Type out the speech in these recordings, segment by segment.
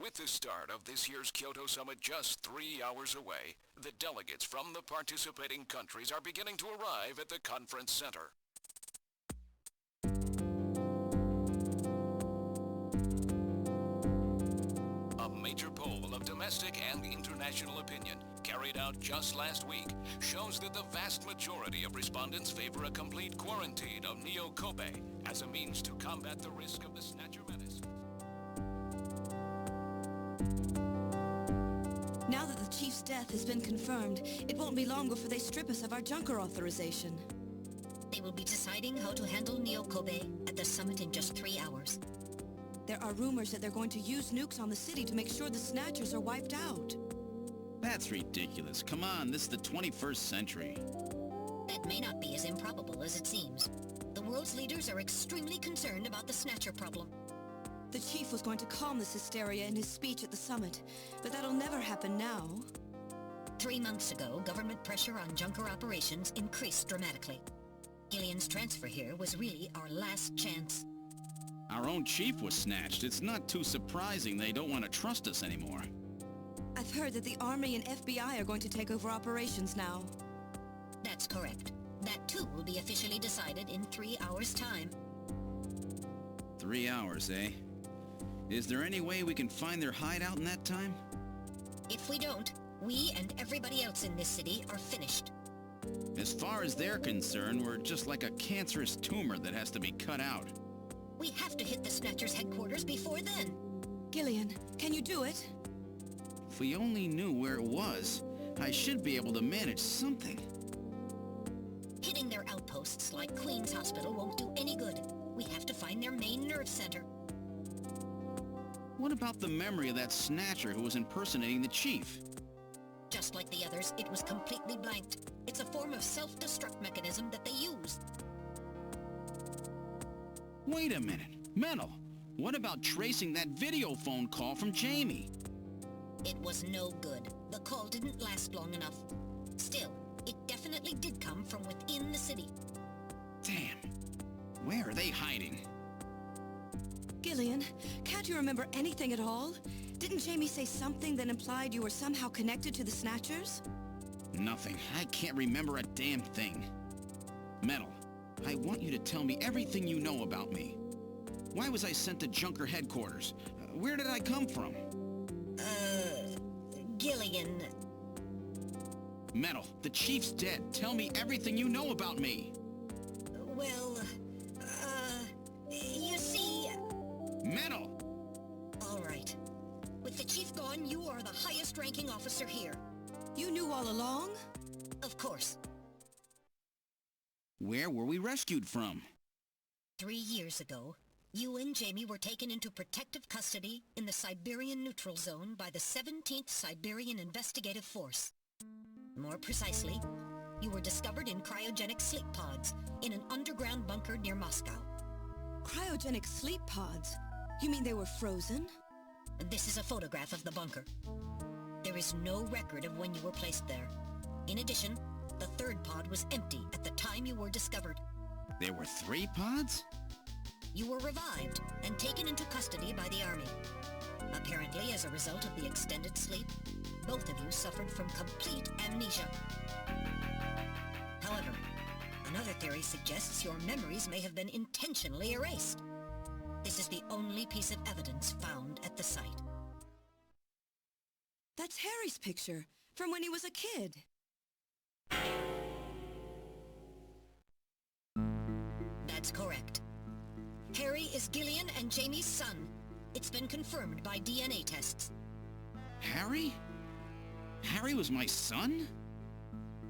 With the start of this year's Kyoto Summit just 3 hours away, the delegates from the participating countries are beginning to arrive at the conference center. A major poll of domestic and international opinion, carried out just last week, shows that the vast majority of respondents favor a complete quarantine of Neo Kobe as a means to combat the risk of the Snatcher menace. Now that the Chief's death has been confirmed, it won't be long before they strip us of our junker authorization. They will be deciding how to handle Neo Kobe at the summit in just 3 hours. There are rumors that they're going to use nukes on the city to make sure the Snatchers are wiped out. That's ridiculous. Come on, this is the 21st century. That may not be as improbable as it seems. The world's leaders are extremely concerned about the Snatcher problem. The Chief was going to calm this hysteria in his speech at the summit, but that'll never happen now. 3 months ago, government pressure on junker operations increased dramatically. Gillian's transfer here was really our last chance. Our own chief was snatched. It's not too surprising they don't want to trust us anymore. I've heard that the Army and FBI are going to take over operations now. That's correct. That too will be officially decided in 3 hours' time. 3 hours, eh? Is there any way we can find their hideout in that time? If we don't, we and everybody else in this city are finished. As far as they're concerned, we're just like a cancerous tumor that has to be cut out. We have to hit the Snatcher's headquarters before then. Gillian, can you do it? If we only knew where it was, I should be able to manage something. Hitting their outposts like Queen's Hospital won't do any good. We have to find their main nerve center. What about the memory of that Snatcher who was impersonating the chief? Just like the others, it was completely blanked. It's a form of self-destruct mechanism that they use. Wait a minute. Mental. What about tracing that video phone call from Jamie? It was no good. The call didn't last long enough. Still, it definitely did come from within the city. Damn. Where are they hiding? Gillian, can't you remember anything at all? Didn't Jamie say something that implied you were somehow connected to the Snatchers? Nothing. I can't remember a damn thing. Metal, I want you to tell me everything you know about me. Why was I sent to Junker headquarters? Where did I come from? Gillian. Metal, the chief's dead. Tell me everything you know about me. Well, you see... Metal! All right. With the chief gone, you are the highest-ranking officer here. You knew all along? Of course. Where were we rescued from? 3 years ago, you and Jamie were taken into protective custody in the Siberian Neutral Zone by the 17th Siberian Investigative Force. More precisely, you were discovered in cryogenic sleep pods in an underground bunker near Moscow. Cryogenic sleep pods? You mean they were frozen? This is a photograph of the bunker. There is no record of when you were placed there. In addition, the third pod was empty at the time you were discovered. There were 3 pods? You were revived and taken into custody by the Army. Apparently, as a result of the extended sleep, both of you suffered from complete amnesia. However, another theory suggests your memories may have been intentionally erased. This is the only piece of evidence found at the site. That's Harry's picture, from when he was a kid. That's correct. Harry is Gillian and Jamie's son. It's been confirmed by DNA tests. Harry? Harry was my son?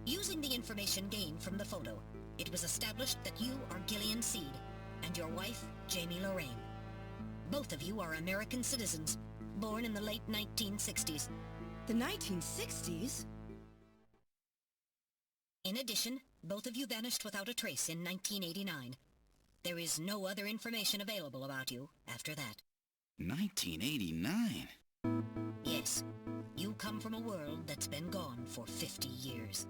Using the information gained from the photo, it was established that you are Gillian Seed and your wife, Jamie Lorraine. Both of you are American citizens, born in the late 1960s. The 1960s? In addition, both of you vanished without a trace in 1989. There is no other information available about you after that. 1989? Yes. You come from a world that's been gone for 50 years.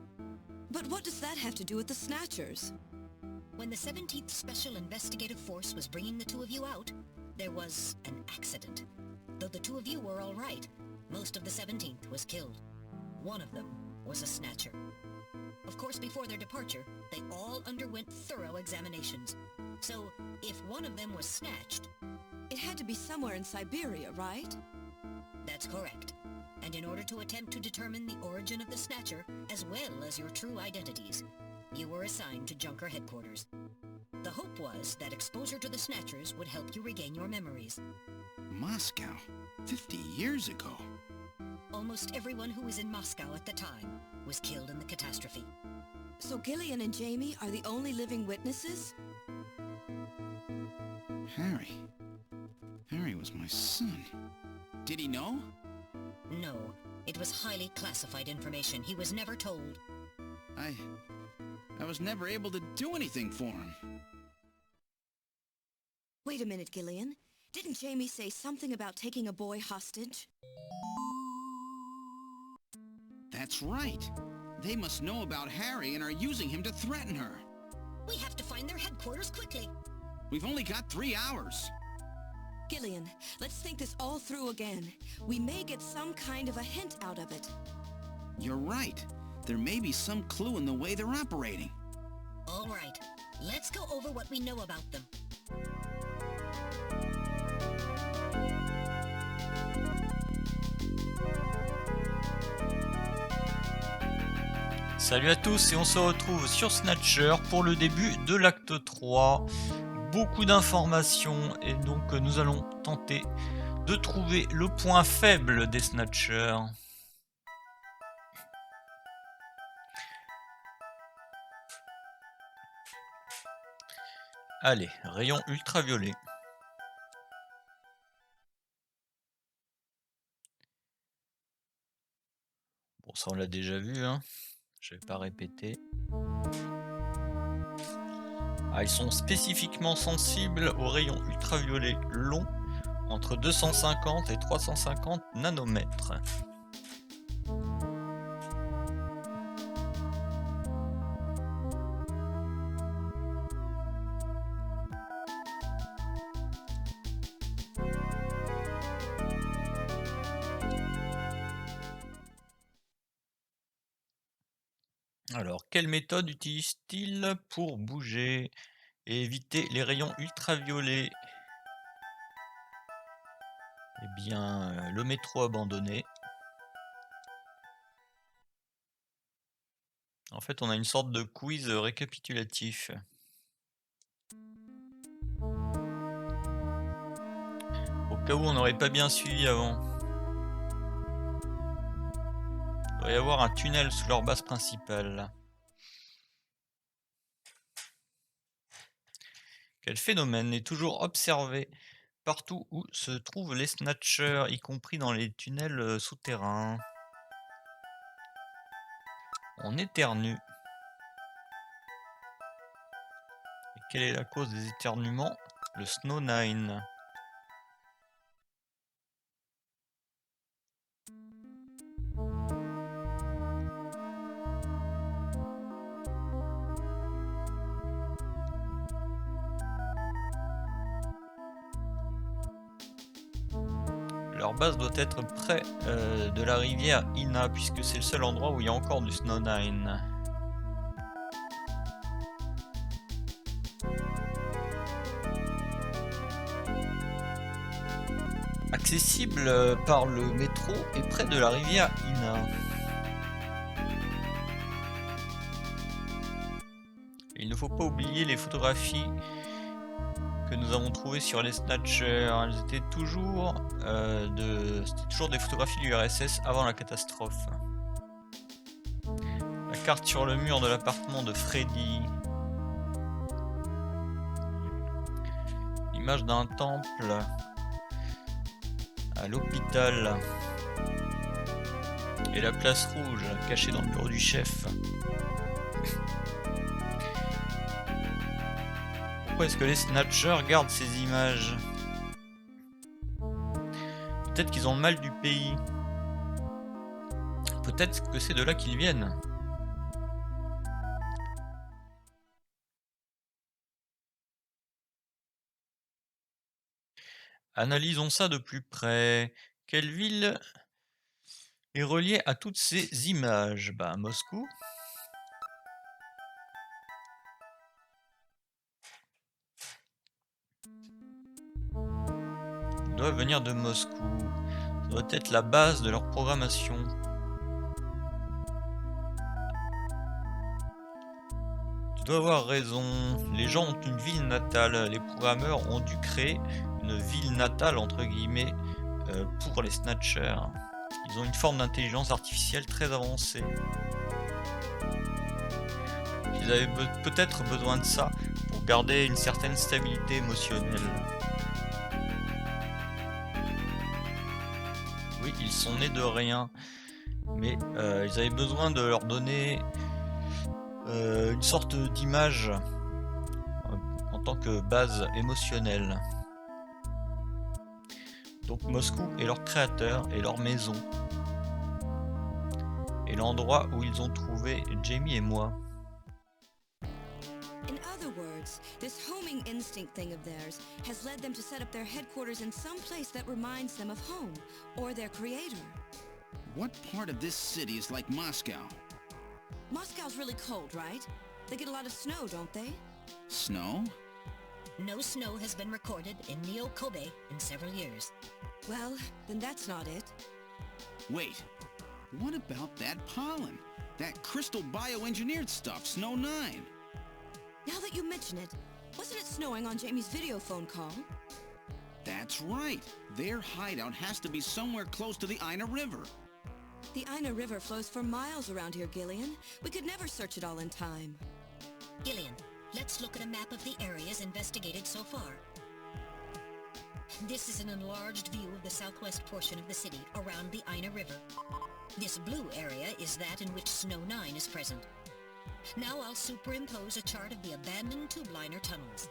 But what does that have to do with the Snatchers? When the 17th Special Investigative Force was bringing the two of you out, there was an accident. Though the two of you were all right, most of the 17th was killed. One of them was a Snatcher. Of course, before their departure, they all underwent thorough examinations. So, if one of them was snatched... It had to be somewhere in Siberia, right? That's correct. And in order to attempt to determine the origin of the Snatcher, as well as your true identities, you were assigned to Junker headquarters. The hope was that exposure to the Snatchers would help you regain your memories. Moscow? 50 years ago? Almost everyone who was in Moscow at the time was killed in the catastrophe. So Gillian and Jamie are the only living witnesses? Harry. Harry was my son. Did he know? No, it was highly classified information. He was never told. I was never able to do anything for him. Wait a minute, Gillian. Didn't Jamie say something about taking a boy hostage? That's right. They must know about Harry and are using him to threaten her. We have to find their headquarters quickly. We've only got 3 hours. Gillian, let's think this all through again. We may get some kind of a hint out of it. You're right. There may be some clue in the way they're operating. All right, let's go over what we know about them. Salut à tous et on se retrouve sur Snatcher pour le début de l'acte 3. Beaucoup d'informations et donc nous allons tenter de trouver le point faible des Snatchers. Allez, rayon ultraviolet. Bon, ça on l'a déjà vu, hein. Je vais pas répéter. Ah, ils sont spécifiquement sensibles aux rayons ultraviolets longs, entre 250 et 350 nanomètres. Alors, quelle méthode utilise-t-il pour bouger et éviter les rayons ultraviolets? Eh bien, le métro abandonné. En fait, on a une sorte de quiz récapitulatif. Au cas où on n'aurait pas bien suivi avant. Il doit y avoir un tunnel sous leur base principale. Quel phénomène est toujours observé partout où se trouvent les Snatchers, y compris dans les tunnels souterrains? On éternue. Et quelle est la cause des éternuements? Le Snow 9. Leur base doit être près de la rivière Ina, puisque c'est le seul endroit où il y a encore du Snow 9. Accessible par le métro et près de la rivière Ina. Il ne faut pas oublier les photographies que nous avons trouvées sur les Snatchers. Elles étaient toujours, c'était toujours des photographies du RSS avant la catastrophe. La carte sur le mur de l'appartement de Freddy. L'image d'un temple à l'hôpital. Et la place rouge cachée dans le bureau du chef. Pourquoi est-ce que les Snatchers gardent ces images? Peut-être qu'ils ont le mal du pays. Peut-être que c'est de là qu'ils viennent. Analysons ça de plus près. Quelle ville est reliée à toutes ces images? Bah, Moscou. Ils doivent venir de Moscou. Ça doit être la base de leur programmation. Tu dois avoir raison. Les gens ont une ville natale. Les programmeurs ont dû créer une ville natale, entre guillemets, pour les Snatchers. Ils ont une forme d'intelligence artificielle très avancée. Ils avaient peut-être besoin de ça pour garder une certaine stabilité émotionnelle. Oui, ils sont nés de rien, mais ils avaient besoin de leur donner une sorte d'image en tant que base émotionnelle. Donc Moscou est leur créateur et leur maison. Et l'endroit où ils ont trouvé Jamie et moi. In other words, this homing instinct thing of theirs has led them to set up their headquarters in some place that reminds them of home, or their creator. What part of this city is like Moscow? Moscow's really cold, right? They get a lot of snow, don't they? Snow? No snow has been recorded in Neo-Kobe in several years. Well, then that's not it. Wait, what about that pollen? That crystal bioengineered stuff, Snow 9? Now that you mention it, wasn't it snowing on Jamie's video phone call? That's right. Their hideout has to be somewhere close to the Ina River. The Ina River flows for miles around here, Gillian. We could never search it all in time. Gillian, let's look at a map of the areas investigated so far. This is an enlarged view of the southwest portion of the city around the Ina River. This blue area is that in which Snow 9 is present. Now I'll superimpose a chart of the abandoned tube liner tunnels.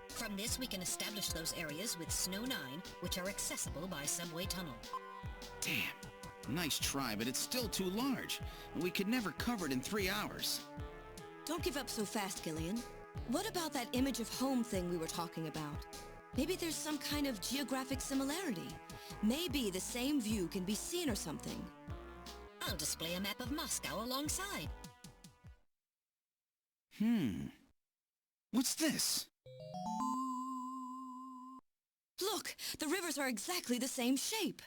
From this we can establish those areas with Snow 9, which are accessible by subway tunnel. Damn. Nice try, but it's still too large. We could never cover it in 3 hours. Don't give up so fast, Gillian. What about that image of home thing we were talking about? Maybe there's some kind of geographic similarity. Maybe the same view can be seen or something. I'll display a map of Moscow alongside. What's this? Look, the rivers are exactly the same shape.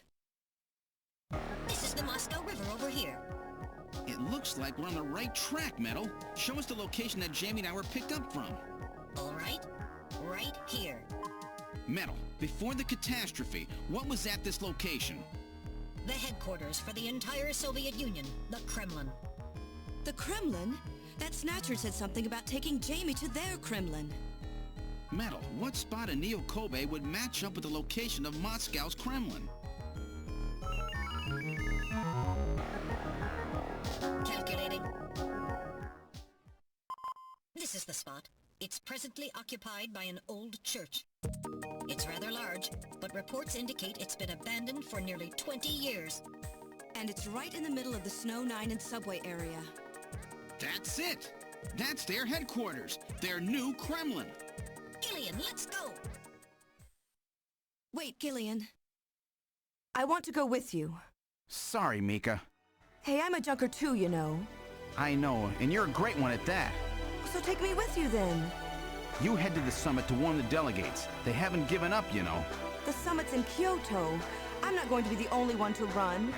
This is the Moscow River over here. It looks like we're on the right track, Metal. Show us the location that Jamie and I were picked up from. All right, right here. Metal, before the catastrophe, what was at this location? The headquarters for the entire Soviet Union, the Kremlin. The Kremlin? That Snatcher said something about taking Jamie to their Kremlin. Metal, what spot in Neo-Kobe would match up with the location of Moscow's Kremlin? Calculating. This is the spot. It's presently occupied by an old church. It's rather large, but reports indicate it's been abandoned for nearly 20 years. And it's right in the middle of the Snow 9 and subway area. That's it! That's their headquarters, their new Kremlin. Gillian, let's go! Wait, Gillian. I want to go with you. Sorry, Mika. Hey, I'm a junker too, you know. I know, and you're a great one at that. So take me with you then. You head to the summit to warn the delegates. They haven't given up, you know. The summit's in Kyoto. I'm not going to be the only one to run.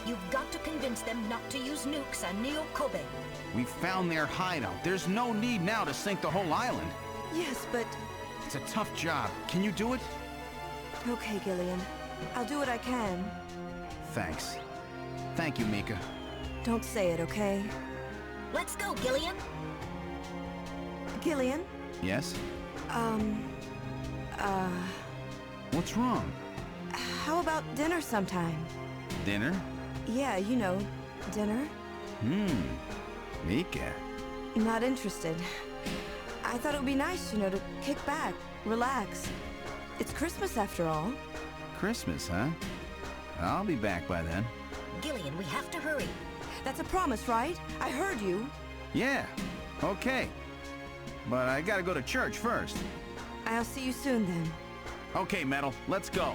You've got to convince them not to use nukes on Neo-Kobe. We found their hideout. There's no need now to sink the whole island. Yes, but... It's a tough job. Can you do it? Okay, Gillian. I'll do what I can. Thanks. Thank you, Mika. Don't say it, okay? Let's go, Gillian! Gillian? Yes? What's wrong? How about dinner sometime? Dinner? Yeah, you know, dinner. Mika. Not interested. I thought it would be nice, you know, to kick back, relax. It's Christmas after all. Christmas, huh? I'll be back by then. Gillian, we have to hurry. That's a promise, right? I heard you. Yeah, okay. But I gotta go to church first. I'll see you soon then. Okay, Metal, let's go.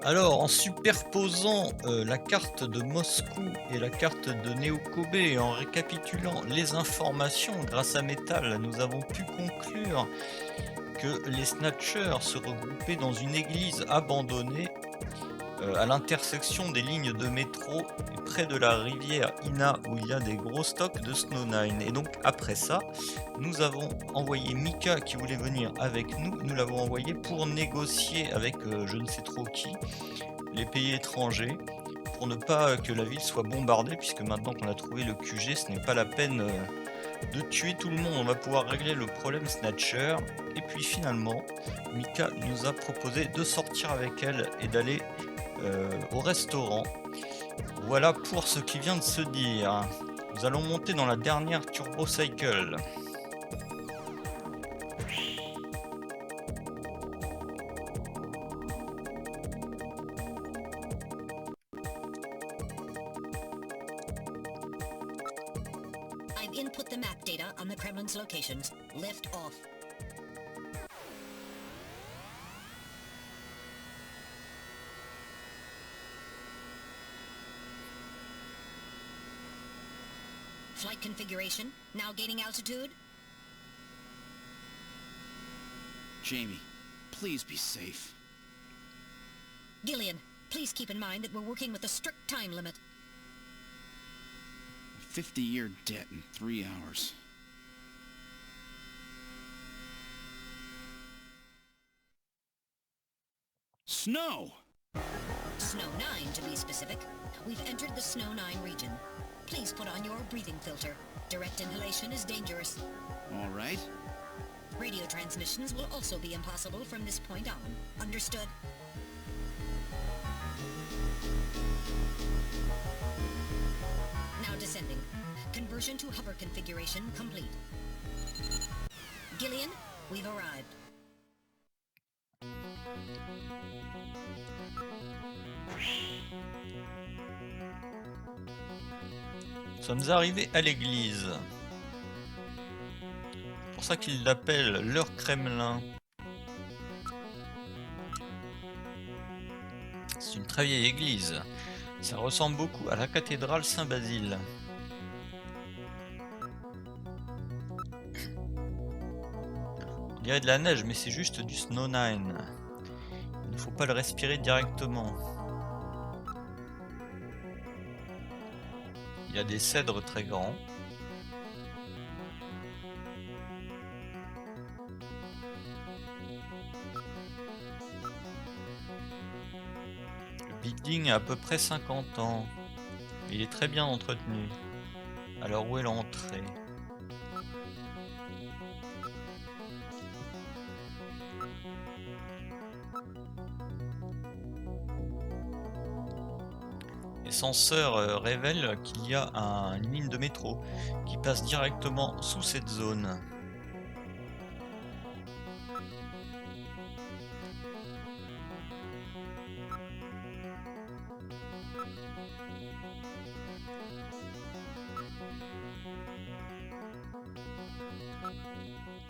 Alors, en superposant la carte de Moscou et la carte de Néo-Kobe et en récapitulant les informations grâce à Metal, nous avons pu conclure que les Snatchers se regroupaient dans une église abandonnée à l'intersection des lignes de métro près de la rivière Ina où il y a des gros stocks de Snow Nine. Et donc après ça, nous avons envoyé Mika qui voulait venir avec nous. Nous l'avons envoyé pour négocier avec je ne sais trop qui, les pays étrangers, pour ne pas que la ville soit bombardée, puisque maintenant qu'on a trouvé le QG, ce n'est pas la peine de tuer tout le monde. On va pouvoir régler le problème Snatcher. Et puis finalement, Mika nous a proposé de sortir avec elle et d'aller au restaurant. Voilà pour ce qui vient de se dire. Nous allons monter dans la dernière Turbo Cycle. I've input the map data on the Kremlin's locations. Lift off. Flight configuration, now gaining altitude. Jamie, please be safe. Gillian, please keep in mind that we're working with a strict time limit. A 50-year debt in 3 hours. Snow! Snow 9, to be specific. We've entered the Snow 9 region. Please put on your breathing filter. Direct inhalation is dangerous. All right. Radio transmissions will also be impossible from this point on. Understood? Now descending. Conversion to hover configuration complete. Gillian, we've arrived. Nous sommes arrivés à l'église. C'est pour ça qu'ils l'appellent leur Kremlin. C'est une très vieille église. Ça ressemble beaucoup à la cathédrale Saint-Basile. On dirait de la neige, mais c'est juste du Snow 9. Il ne faut pas le respirer directement. Il y a des cèdres très grands. Le building a à peu près 50 ans. Il est très bien entretenu. Alors où est l'entrée ? Les senseurs révèlent qu'il y a une ligne de métro qui passe directement sous cette zone.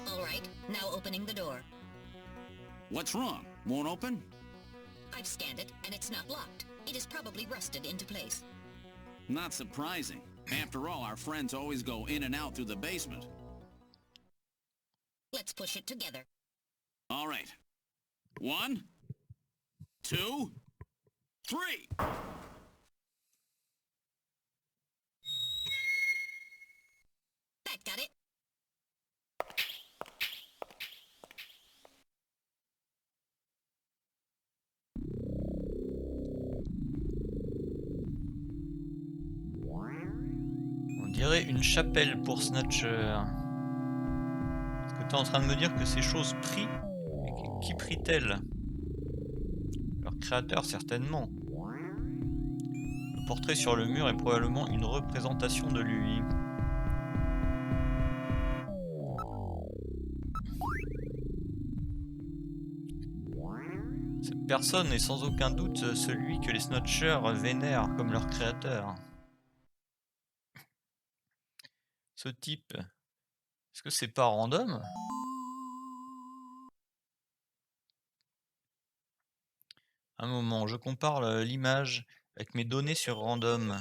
All right, now opening the door. What's wrong? Won't open? I've scanned it, and it's not locked. It is probably rusted into place. Not surprising. After all, our friends always go in and out through the basement. Let's push it together. All right. 1, 2, 3. That got it. On dirait une chapelle pour Snatcher. Est-ce que tu es en train de me dire que ces choses prient? Qui prient-elles? Leur créateur, certainement. Le portrait sur le mur est probablement une représentation de lui. Cette personne est sans aucun doute celui que les Snatchers vénèrent comme leur créateur. Ce type, est-ce que c'est pas random? Un moment, je compare l'image avec mes données sur random.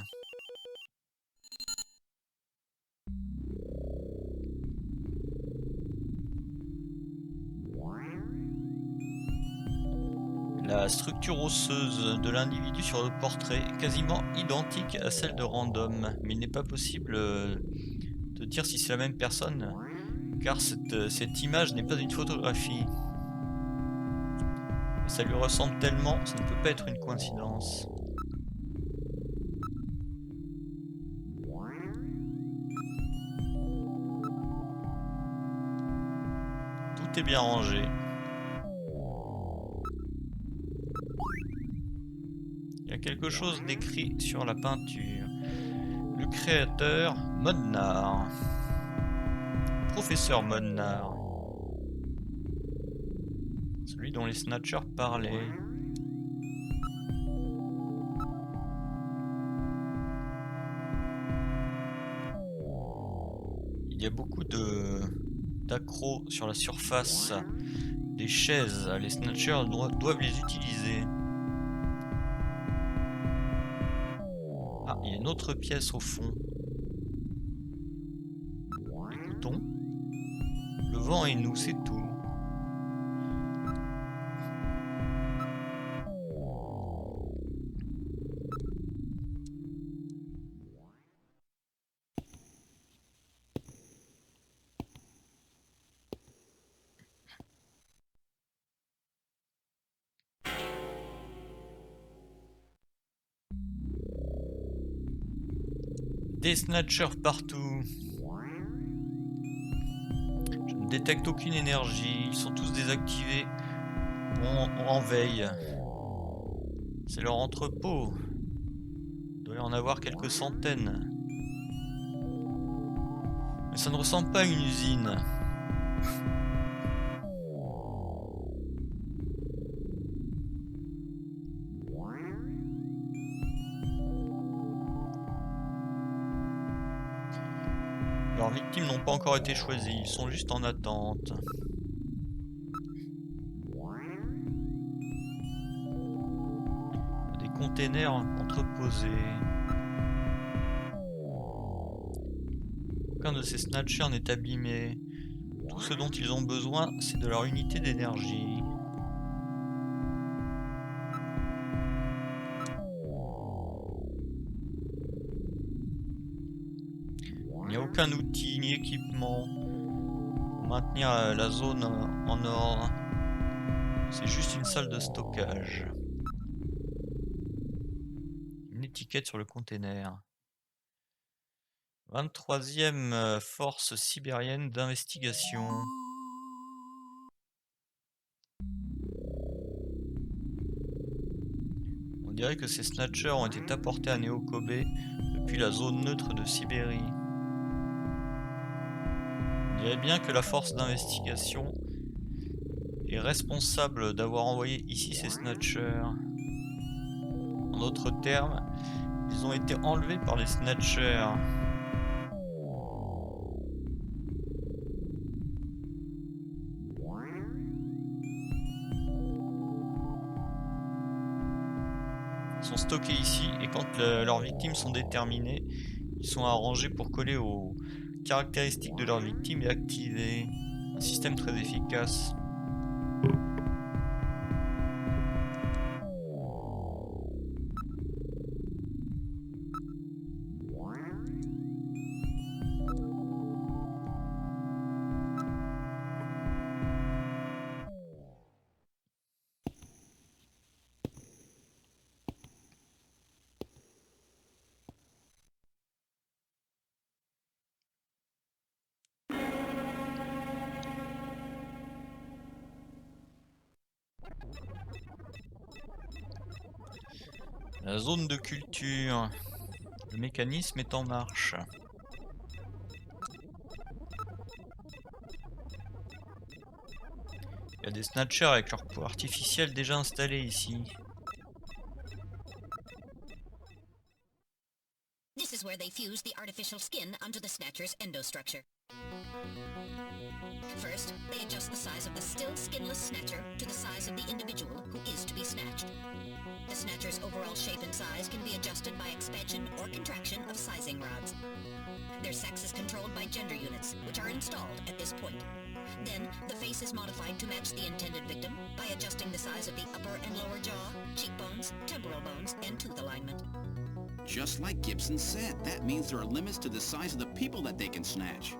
La structure osseuse de l'individu sur le portrait est quasiment identique à celle de random, mais il n'est pas possible de dire si c'est la même personne, car cette image n'est pas une photographie. Et ça lui ressemble tellement, ça ne peut pas être une coïncidence. Tout est bien rangé. Il y a quelque chose d'écrit sur la peinture. Le créateur, Modnar. Professeur Modnar. Celui dont les Snatchers parlaient. Il y a beaucoup d'accros sur la surface des chaises. Les Snatchers doivent les utiliser. Ah, il y a une autre pièce au fond. Écoutons. Le vent et nous, c'est tout. Des Snatchers partout. Je ne détecte aucune énergie. Ils sont tous désactivés ou en veille. C'est leur entrepôt. Il doit y en avoir quelques centaines. Mais ça ne ressemble pas à une usine. Leurs victimes n'ont pas encore été choisies, ils sont juste en attente. Des containers entreposés. Aucun de ces snatchers n'est abîmé. Tout ce dont ils ont besoin, c'est de leur unité d'énergie. Il n'y a aucun outil ni équipement pour maintenir la zone en ordre. C'est juste une salle de stockage. Une étiquette sur le container. 23e force sibérienne d'investigation. On dirait que ces snatchers ont été apportés à Néo-Kobe depuis la zone neutre de Sibérie. On dirait bien que la force d'investigation est responsable d'avoir envoyé ici ces snatchers. En d'autres termes, ils ont été enlevés par les snatchers. Ils sont stockés ici et quand leurs victimes sont déterminées, ils sont arrangés pour coller aux caractéristiques de leurs victimes et activer un système très efficace. La zone de culture. Le mécanisme est en marche. Il y a des snatchers avec leur peau artificielle déjà installés ici. This is where they fuse the artificial skin onto the Snatcher's endostructure. First, they adjust the size of the still skinless Snatcher to the size of the individual who is to be snatched. The Snatcher's overall shape and size can be adjusted by expansion or contraction of sizing rods. Their sex is controlled by gender units, which are installed at this point. Then, the face is modified to match the intended victim by adjusting the size of the upper and lower jaw, cheekbones, temporal bones, and tooth alignment. Just like Gibson said, that means there are limits to the size of the people that they can snatch.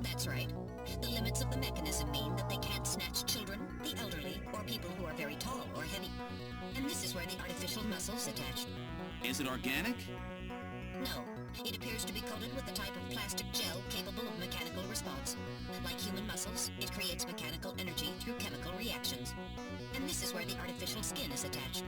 That's right. The limits of the mechanism mean that they can't snatch children, the elderly, or people who are very tall or heavy. And this is where the artificial muscle's attached. Is it organic? No. It appears to be coated with a type of plastic gel capable of mechanical response. Like human muscles, it creates mechanical energy through chemical reactions. And this is where the artificial skin is attached.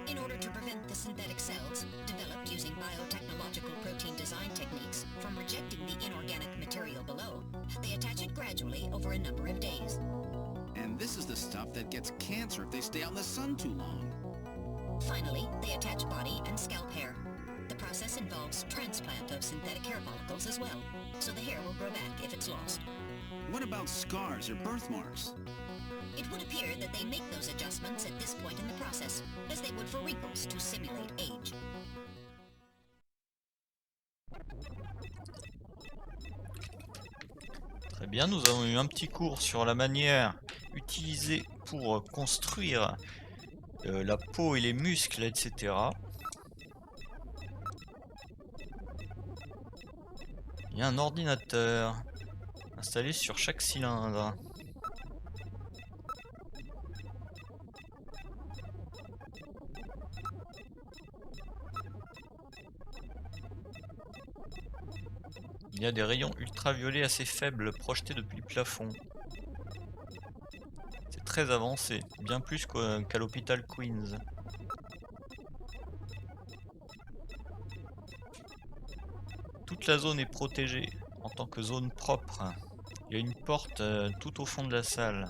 In order to prevent the synthetic cells, developed using biotechnological protein design techniques, from rejecting the inorganic material below, they attach it gradually over a number of days. And this is the stuff that gets cancer if they stay out in the sun too long. Finally, they attach body and scalp hair. The process involves transplant of synthetic hair follicles as well, so the hair will grow back if it's lost. What about scars or birthmarks? It would appear that they make those adjustments at this point in the process, as they would for wrinkles to simulate age. Très bien, nous avons eu un petit cours sur la manière utilisée pour construire la peau et les muscles, etc. Il y a un ordinateur installé sur chaque cylindre. Il y a des rayons ultraviolets assez faibles projetés depuis le plafond. C'est très avancé, bien plus qu'à l'hôpital Queens. Toute la zone est protégée en tant que zone propre. Il y a une porte tout au fond de la salle.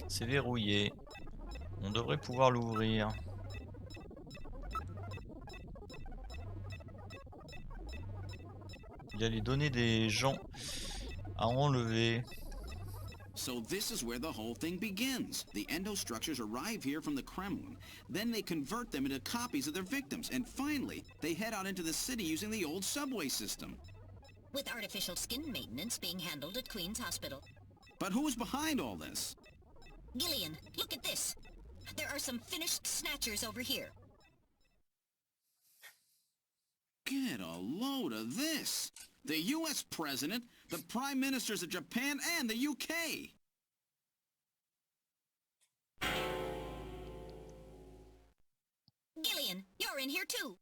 C'est verrouillé. On devrait pouvoir l'ouvrir. Il y a les données des gens à enlever. So this is where the whole thing begins. The endostructures arrive here from the Kremlin. Then they convert them into copies of their victims. And finally, they head out into the city using the old subway system. With artificial skin maintenance being handled at Queen's Hospital. But who's behind all this? Gillian, look at this. There are some finished Snatchers over here. Get a load of this. The U.S. President, the Prime Ministers of Japan, and the UK. Gillian, you're in here too.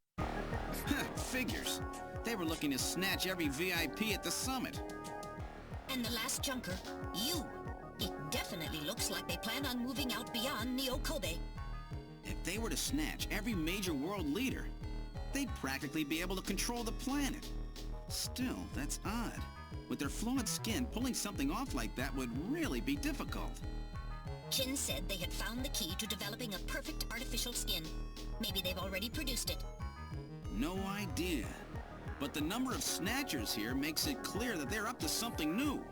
Figures. They were looking to snatch every VIP at the summit. And the last junker, you. It definitely looks like they plan on moving out beyond Neo-Kobe. If they were to snatch every major world leader, they'd practically be able to control the planet. Still, that's odd. With their flawed skin, pulling something off like that would really be difficult. Chin said they had found the key to developing a perfect artificial skin. Maybe they've already produced it. No idea. But the number of Snatchers here makes it clear that they're up to something new.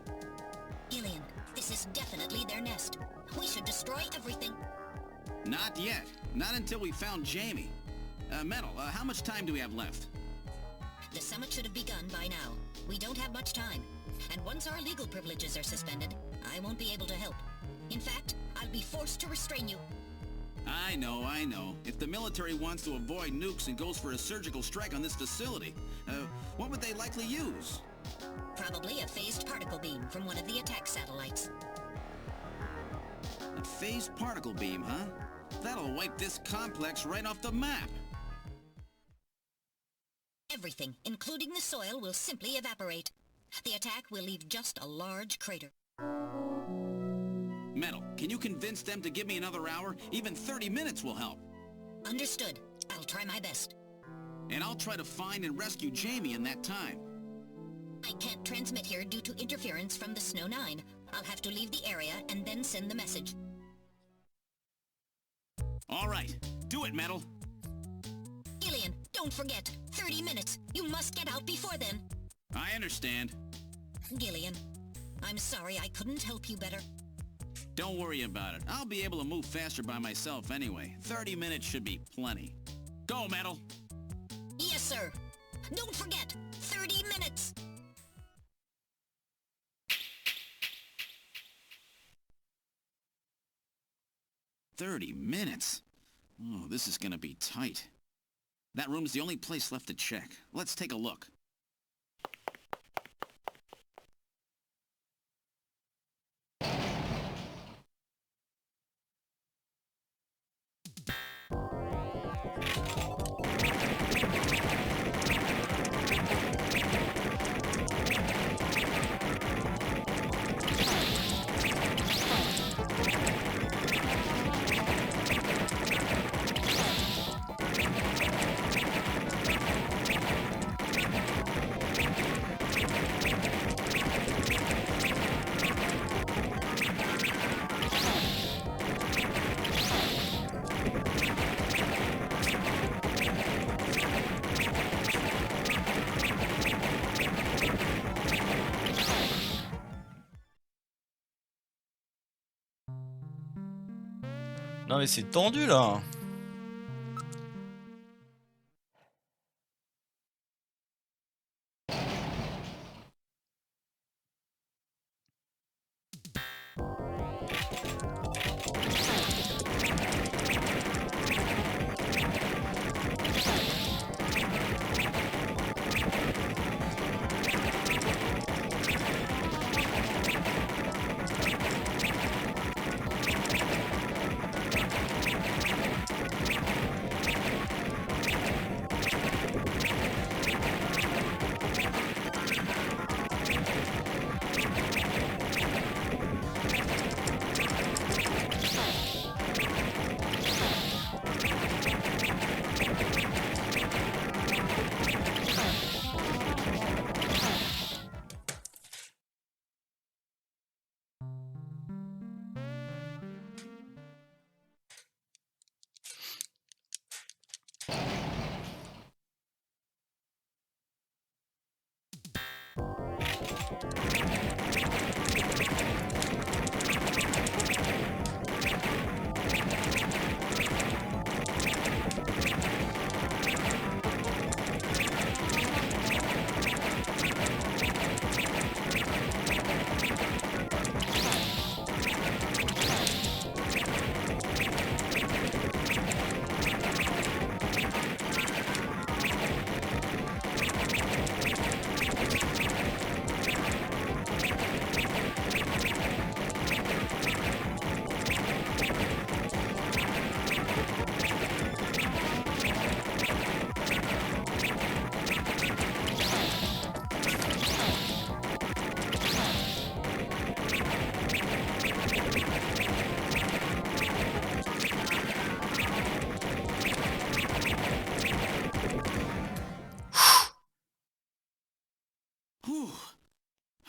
Gillian, this is definitely their nest. We should destroy everything. Not yet. Not until we found Jamie. Metal, how much time do we have left? The summit should have begun by now. We don't have much time. And once our legal privileges are suspended, I won't be able to help. In fact, I'll be forced to restrain you. I know. If the military wants to avoid nukes and goes for a surgical strike on this facility, what would they likely use? Probably a phased particle beam from one of the attack satellites. A phased particle beam, huh? That'll wipe this complex right off the map. Everything, including the soil, will simply evaporate. The attack will leave just a large crater. Metal, can you convince them to give me another hour? Even 30 minutes will help. Understood. I'll try my best. And I'll try to find and rescue Jamie in that time. I can't transmit here due to interference from the Snow 9. I'll have to leave the area and then send the message. All right, do it, Metal. Gillian, don't forget. 30 minutes. You must get out before then. I understand. Gillian, I'm sorry I couldn't help you better. Don't worry about it. I'll be able to move faster by myself anyway. 30 minutes should be plenty. Go, Metal. Yes, sir. Don't forget, 30 minutes. "30 minutes? Oh, this is gonna be tight. That room's the only place left to check. Let's take a look. Non mais c'est tendu là.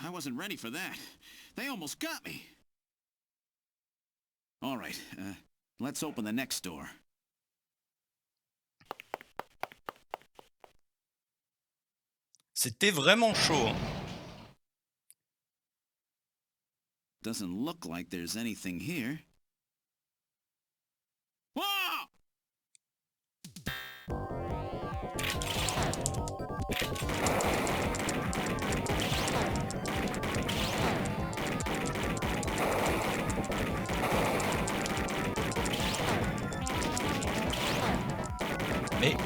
I wasn't ready for that. They almost got me. All right, let's open the next door. C'était vraiment chaud. Doesn't look like there's anything here. Whoa! Mais...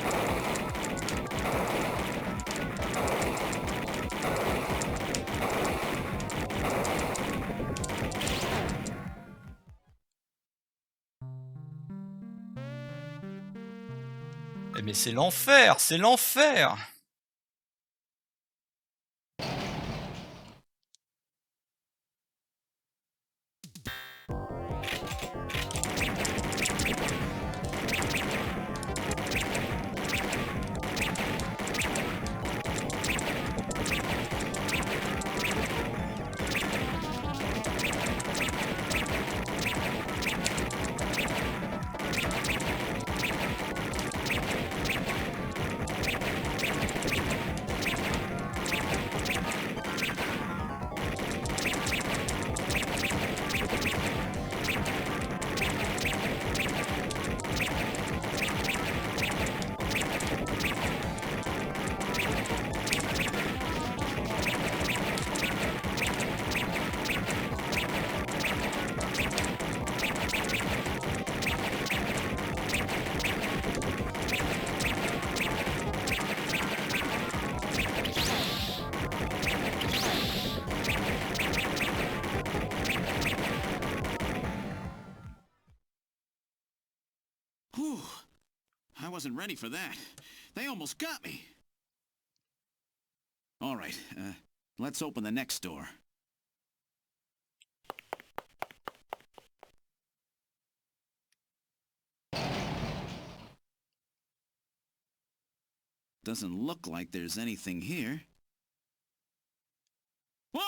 Mais c'est l'enfer, c'est l'enfer. wasn't ready for that. They almost got me. All right, let's open the next door. Doesn't look like there's anything here. Whoa!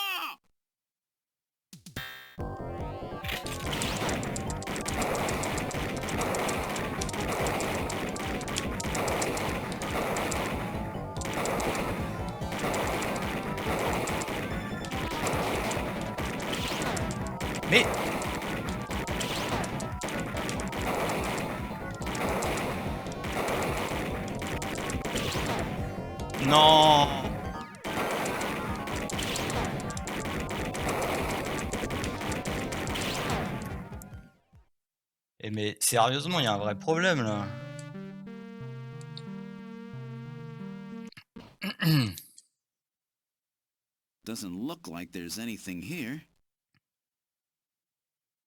Mais... Non. Eh mais sérieusement, il y a un vrai problème là. Doesn't look like there's anything here.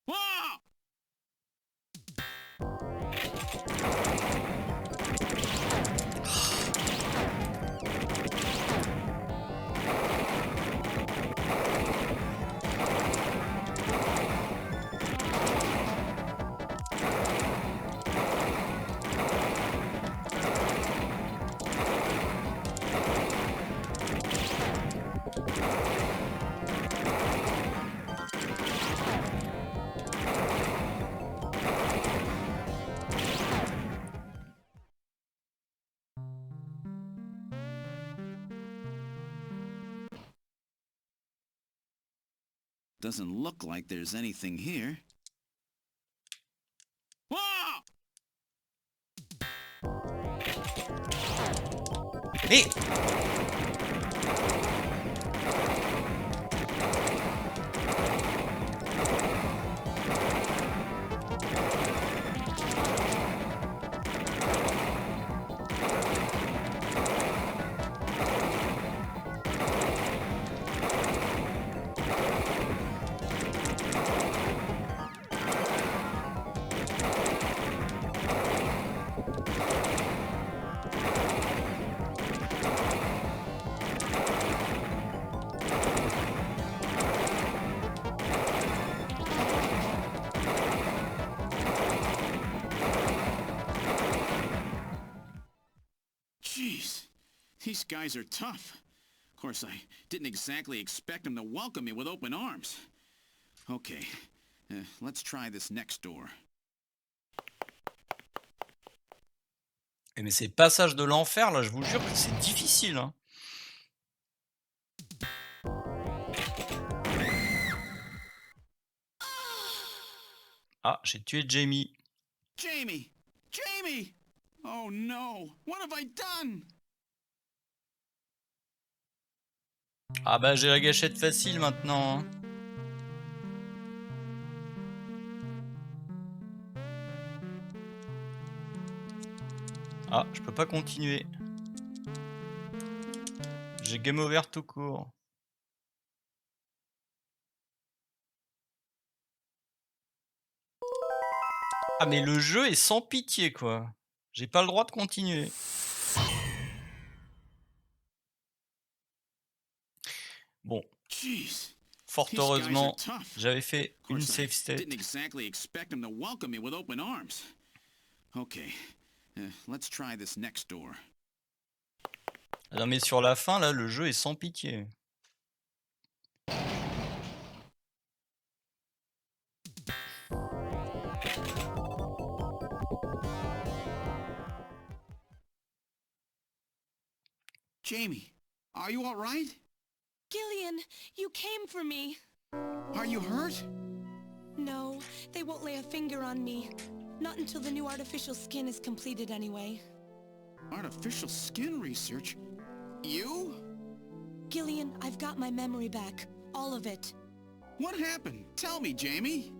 Whoa! Doesn't look like there's anything here. Whoa! Mais... Jeez, these guys are tough. Of course, I didn't exactly expect them to welcome me with open arms. Okay, let's try this next door. Eh mais ces passages de l'enfer là, je vous jure que c'est difficile hein. Ah, j'ai tué Jamie. Jamie! Jamie! Oh no! What have I done? Ah bah j'ai la gâchette facile maintenant. Hein. Ah, je peux pas continuer. J'ai game over tout court. Ah mais le jeu est sans pitié quoi. J'ai pas le droit de continuer. Bon. Jeez. Fort These guys are heureusement, tough. j'avais fait Of une course, I save state. didn't exactly expect them to welcome me with open arms. Okay, let's try this next door. Non mais sur la fin là, le jeu est sans pitié. Jamie, are you all right? Gillian, you came for me. Are you hurt? No, they won't lay a finger on me. Not until the new artificial skin is completed anyway. Artificial skin research? You? Gillian, I've got my memory back. All of it. What happened? Tell me, Jamie.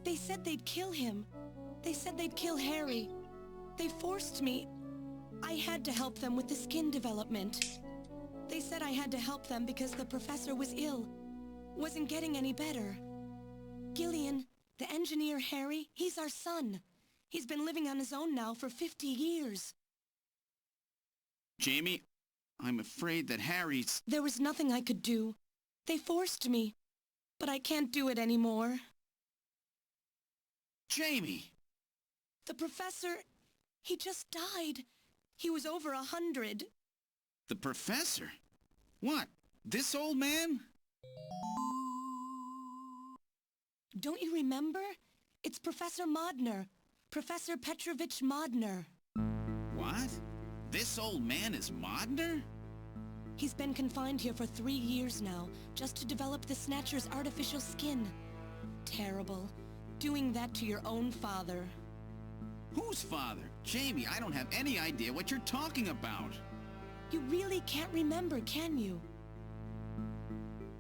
They said they'd kill him. They said they'd kill Harry. They forced me. I had to help them with the skin development. They said I had to help them because the professor was ill. Wasn't getting any better. Gillian, the engineer Harry, he's our son. He's been living on his own now for 50 years. Jamie, I'm afraid that Harry's... There was nothing I could do. They forced me, but I can't do it anymore. Jamie! The professor, he just died. He was over 100. The professor? What? This old man? Don't you remember? It's Professor Modner. Professor Petrovich Modner. What? This old man is Modner? He's been confined here for 3 years now, just to develop the Snatcher's artificial skin. Terrible. Doing that to your own father. Whose father? Jamie, I don't have any idea what you're talking about. You really can't remember, can you?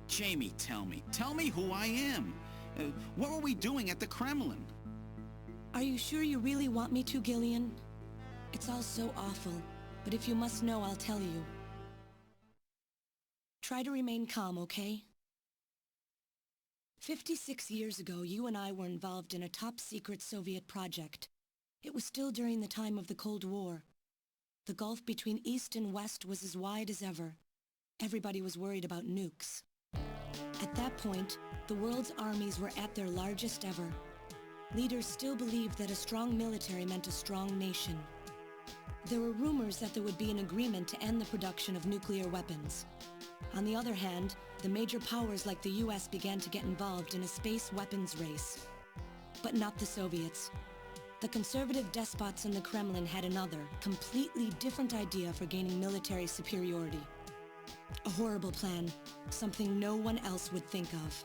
Jamie, tell me. Tell me who I am. What were we doing at the Kremlin? Are you sure you really want me to, Gillian? It's all so awful, but if you must know, I'll tell you. Try to remain calm, okay? 56 years ago, you and I were involved in a top-secret Soviet project. It was still during the time of the Cold War. The gulf between East and West was as wide as ever. Everybody was worried about nukes. At that point, the world's armies were at their largest ever. Leaders still believed that a strong military meant a strong nation. There were rumors that there would be an agreement to end the production of nuclear weapons. On the other hand, the major powers like the US began to get involved in a space weapons race. But not the Soviets. The conservative despots in the Kremlin had another, completely different idea for gaining military superiority. A horrible plan, something no one else would think of.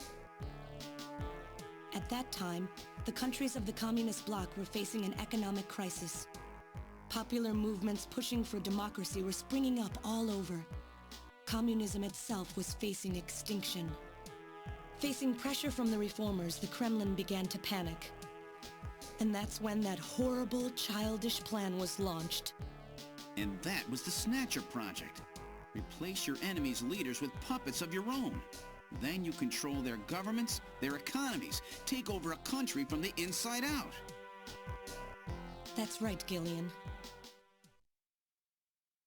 At that time, the countries of the communist bloc were facing an economic crisis. Popular movements pushing for democracy were springing up all over. Communism itself was facing extinction. Facing pressure from the reformers, the Kremlin began to panic. And that's when that horrible, childish plan was launched. And that was the Snatcher project. Replace your enemy's leaders with puppets of your own. Then you control their governments, their economies, take over a country from the inside out. That's right, Gillian.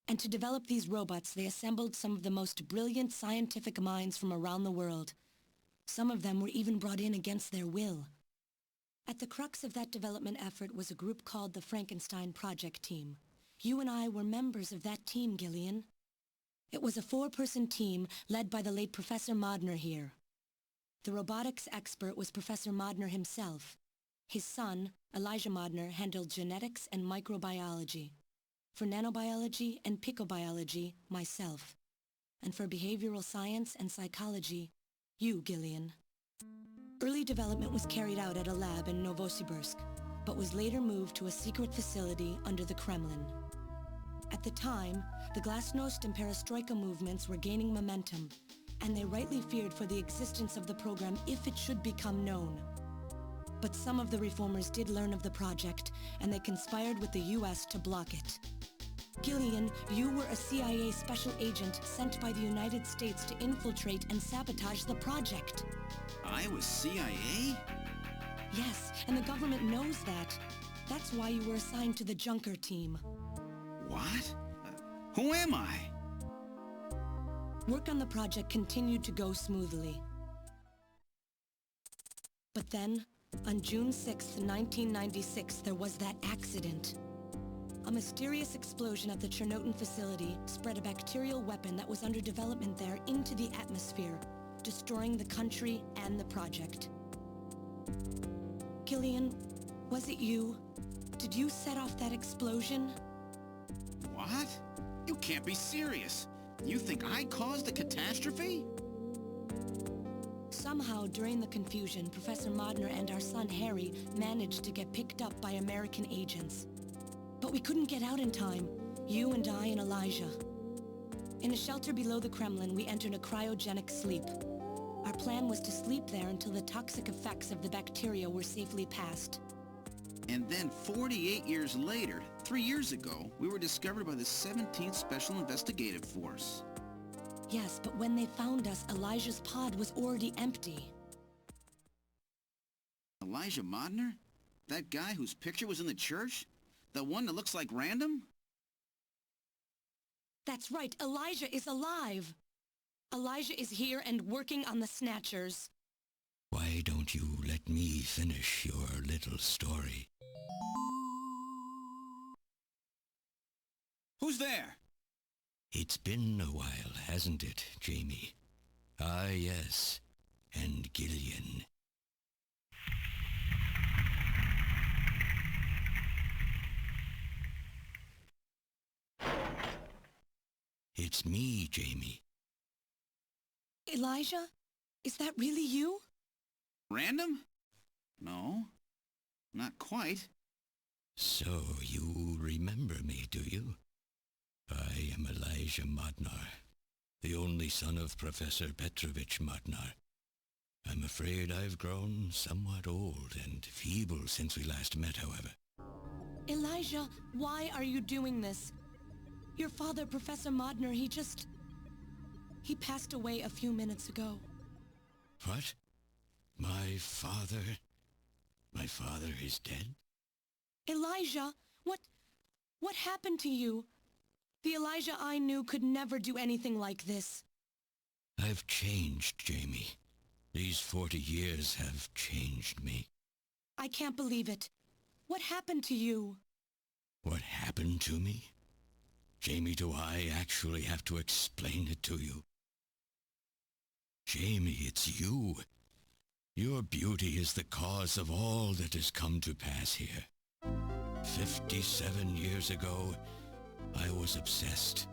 And to develop these robots, they assembled some of the most brilliant scientific minds from around the world. Some of them were even brought in against their will. At the crux of that development effort was a group called the Frankenstein Project Team. You and I were members of that team, Gillian. It was a 4-person team led by the late Professor Modner here. The robotics expert was Professor Modner himself. His son, Elijah Modner, handled genetics and microbiology. For nanobiology and picobiology, myself. And for behavioral science and psychology, you, Gillian. Early development was carried out at a lab in Novosibirsk, but was later moved to a secret facility under the Kremlin. At the time, the Glasnost and Perestroika movements were gaining momentum, and they rightly feared for the existence of the program if it should become known. But some of the reformers did learn of the project, and they conspired with the US to block it. Gillian, you were a CIA special agent sent by the United States to infiltrate and sabotage the project. I was CIA? Yes, and the government knows that. That's why you were assigned to the Junker team. What? Who am I? Work on the project continued to go smoothly. But then, on June 6, 1996, there was that accident. A mysterious explosion at the Chernobyl facility spread a bacterial weapon that was under development there into the atmosphere, destroying the country and the project. Gillian, was it you? Did you set off that explosion? What? You can't be serious. You think I caused the catastrophe? Somehow, during the confusion, Professor Modner and our son Harry managed to get picked up by American agents. But we couldn't get out in time, you and I and Elijah. In a shelter below the Kremlin, we entered a cryogenic sleep. Our plan was to sleep there until the toxic effects of the bacteria were safely passed. And then 48 years later, 3 years ago, we were discovered by the 17th Special Investigative Force. Yes, but when they found us, Elijah's pod was already empty. Elijah Modner? That guy whose picture was in the church? The one that looks like Random? That's right, Elijah is alive. Elijah is here and working on the Snatchers. Why don't you let me finish your little story? Who's there? It's been a while, hasn't it, Jamie? Ah, yes. And Gillian. It's me, Jamie. Elijah? Is that really you? Random? No. Not quite. So you remember me, do you? I am Elijah Modnar, the only son of Professor Petrovich Modnar. I'm afraid I've grown somewhat old and feeble since we last met, however. Elijah, why are you doing this? Your father, Professor Modnar, he passed away a few minutes ago. What? My father is dead? Elijah, what happened to you? The Elijah I knew could never do anything like this. I've changed, Jamie. These 40 years have changed me. I can't believe it. What happened to you? What happened to me? Jamie, do I actually have to explain it to you? Jamie, it's you. Your beauty is the cause of all that has come to pass here. 57 years ago, I was obsessed.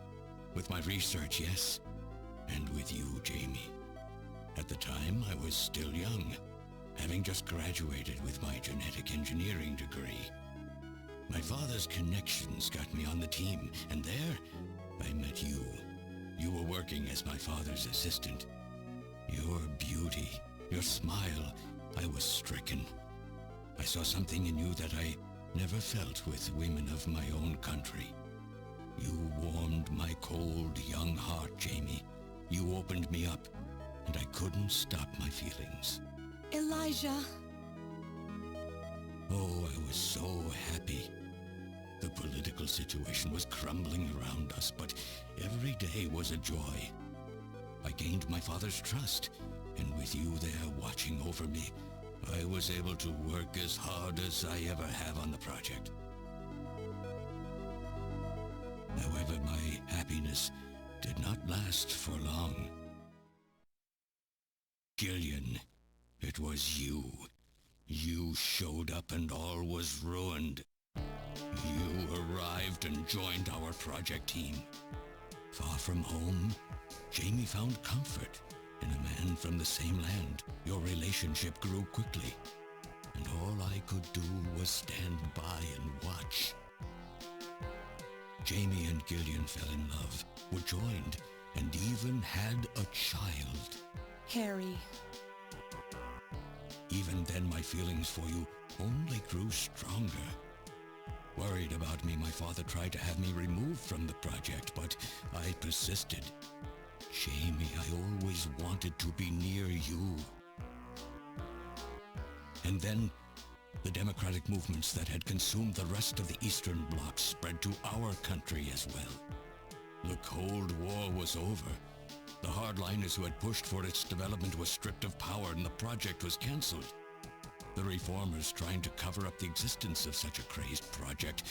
With my research, yes, and with you, Jamie. At the time, I was still young, having just graduated with my genetic engineering degree. My father's connections got me on the team, and there, I met you. You were working as my father's assistant. Your beauty, your smile, I was stricken. I saw something in you that I never felt with women of my own country. You warmed my cold, young heart, Jamie. You opened me up, and I couldn't stop my feelings. Elijah. Oh, I was so happy. The political situation was crumbling around us, but every day was a joy. I gained my father's trust, and with you there watching over me, I was able to work as hard as I ever have on the project. However, my happiness did not last for long. Gillian, it was you. You showed up and all was ruined. You arrived and joined our project team. Far from home, Jamie found comfort in a man from the same land. Your relationship grew quickly, and all I could do was stand by and watch. Jamie and Gillian fell in love, were joined, and even had a child. Harry. Even then, my feelings for you only grew stronger. Worried about me, my father tried to have me removed from the project, but I persisted. Jamie, I always wanted to be near you. And then, the democratic movements that had consumed the rest of the Eastern Bloc spread to our country as well. The Cold War was over. The hardliners who had pushed for its development were stripped of power and the project was cancelled. The reformers, trying to cover up the existence of such a crazed project,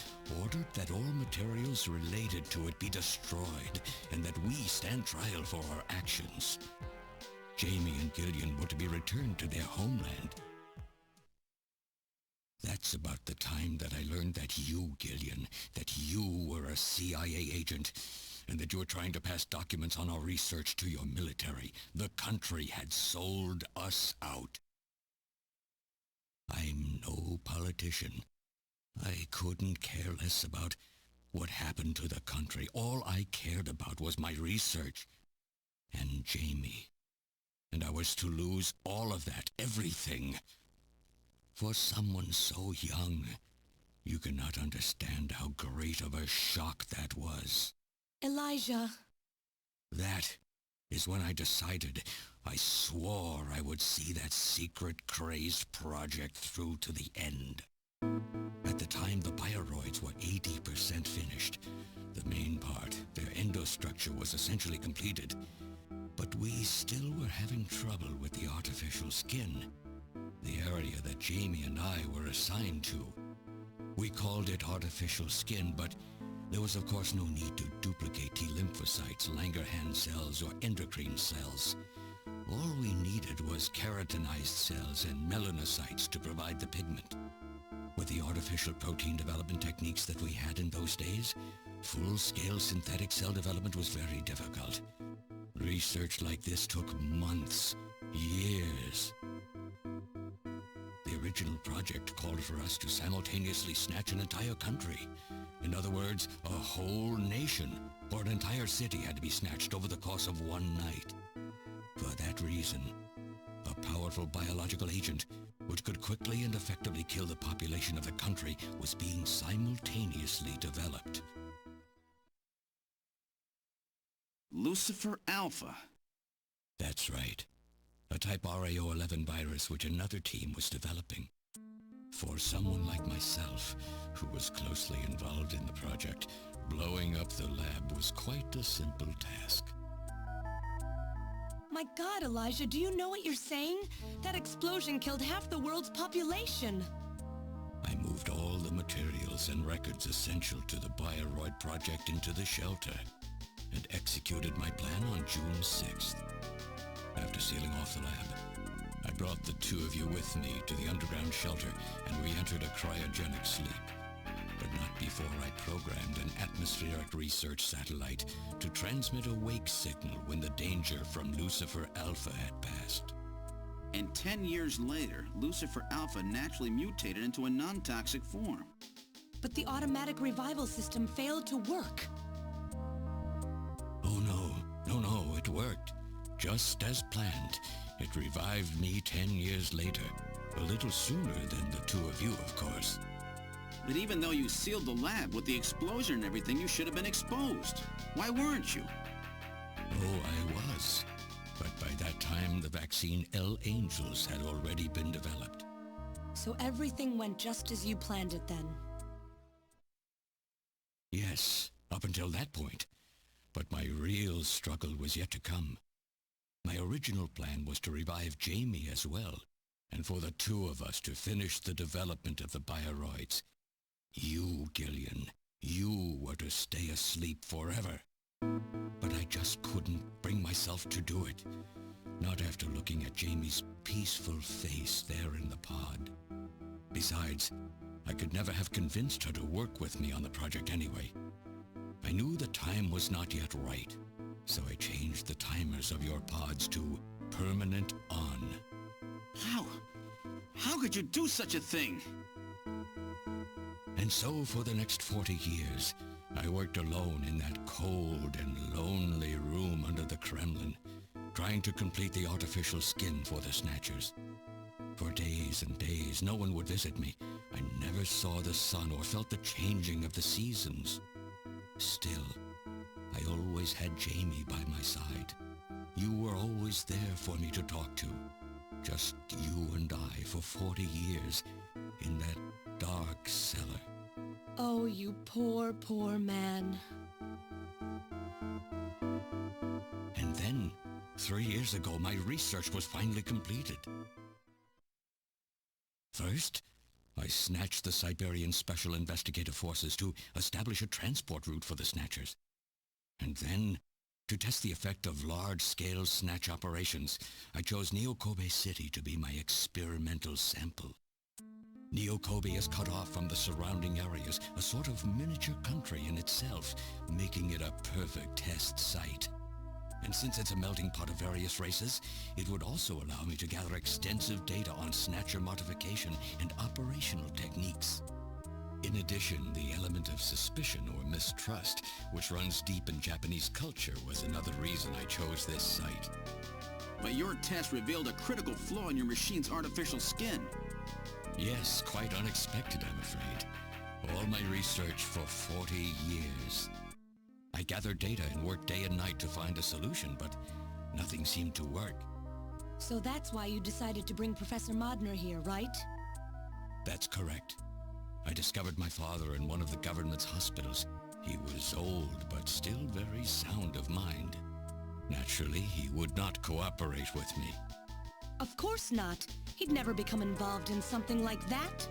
ordered that all materials related to it be destroyed and that we stand trial for our actions. Jamie and Gillian were to be returned to their homeland. That's about the time that I learned that you, Gillian, that you were a CIA agent, and that you were trying to pass documents on our research to your military. The country had sold us out. I'm no politician. I couldn't care less about what happened to the country. All I cared about was my research and Jamie. And I was to lose all of that, everything. For someone so young, you cannot understand how great of a shock that was. Elijah. That is when I decided, I swore I would see that secret, crazed project through to the end. At the time, the bioroids were 80% finished. The main part, their endostructure, was essentially completed. But we still were having trouble with the artificial skin, the area that Jamie and I were assigned to. We called it artificial skin, but there was of course no need to duplicate T lymphocytes, Langerhans cells, or endocrine cells. All we needed was keratinized cells and melanocytes to provide the pigment. With the artificial protein development techniques that we had in those days, full-scale synthetic cell development was very difficult. Research like this took months, years. The original project called for us to simultaneously snatch an entire country. In other words, a whole nation, or an entire city had to be snatched over the course of one night. For that reason, a powerful biological agent, which could quickly and effectively kill the population of the country, was being simultaneously developed. Lucifer Alpha. That's right. A type RAO11 virus which another team was developing. For someone like myself, who was closely involved in the project, blowing up the lab was quite a simple task. My God, Elijah, do you know what you're saying? That explosion killed half the world's population. I moved all the materials and records essential to the Bioroid project into the shelter and executed my plan on June 6th. After sealing off the lab, I brought the two of you with me to the underground shelter and we entered a cryogenic sleep. But not before I programmed an atmospheric research satellite to transmit a wake signal when the danger from Lucifer Alpha had passed. And 10 years later, Lucifer Alpha naturally mutated into a non-toxic form. But the automatic revival system failed to work. Oh no, it worked. Just as planned. It revived me 10 years later. A little sooner than the two of you, of course. But even though you sealed the lab with the explosion and everything, you should have been exposed. Why weren't you? Oh, I was. But by that time, the vaccine L-Angels had already been developed. So everything went just as you planned it then? Yes, up until that point. But my real struggle was yet to come. My original plan was to revive Jamie as well, and for the two of us to finish the development of the bioroids. You, Gillian, you were to stay asleep forever. But I just couldn't bring myself to do it. Not after looking at Jamie's peaceful face there in the pod. Besides, I could never have convinced her to work with me on the project anyway. I knew the time was not yet right, so I changed the timers of your pods to permanent on. How could you do such a thing? And so for the next 40 years, I worked alone in that cold and lonely room under the Kremlin, trying to complete the artificial skin for the Snatchers. For days and days, no one would visit me. I never saw the sun or felt the changing of the seasons. Still, I always had Jamie by my side. You were always there for me to talk to. Just you and I for 40 years in that dark cellar. Oh, you poor, poor man. And then, 3 years ago, my research was finally completed. First, I snatched the Siberian Special Investigative Forces to establish a transport route for the Snatchers. And then, to test the effect of large-scale snatch operations, I chose Neo-Kobe City to be my experimental sample. Neo-Kobe is cut off from the surrounding areas, a sort of miniature country in itself, making it a perfect test site. And since it's a melting pot of various races, it would also allow me to gather extensive data on Snatcher modification and operational techniques. In addition, the element of suspicion or mistrust, which runs deep in Japanese culture, was another reason I chose this site. But your test revealed a critical flaw in your machine's artificial skin. Yes, quite unexpected, I'm afraid. All my research for 40 years. I gathered data and worked day and night to find a solution, but nothing seemed to work. So that's why you decided to bring Professor Modner here, right? That's correct. I discovered my father in one of the government's hospitals. He was old, but still very sound of mind. Naturally, he would not cooperate with me. Of course not. He'd never become involved in something like that.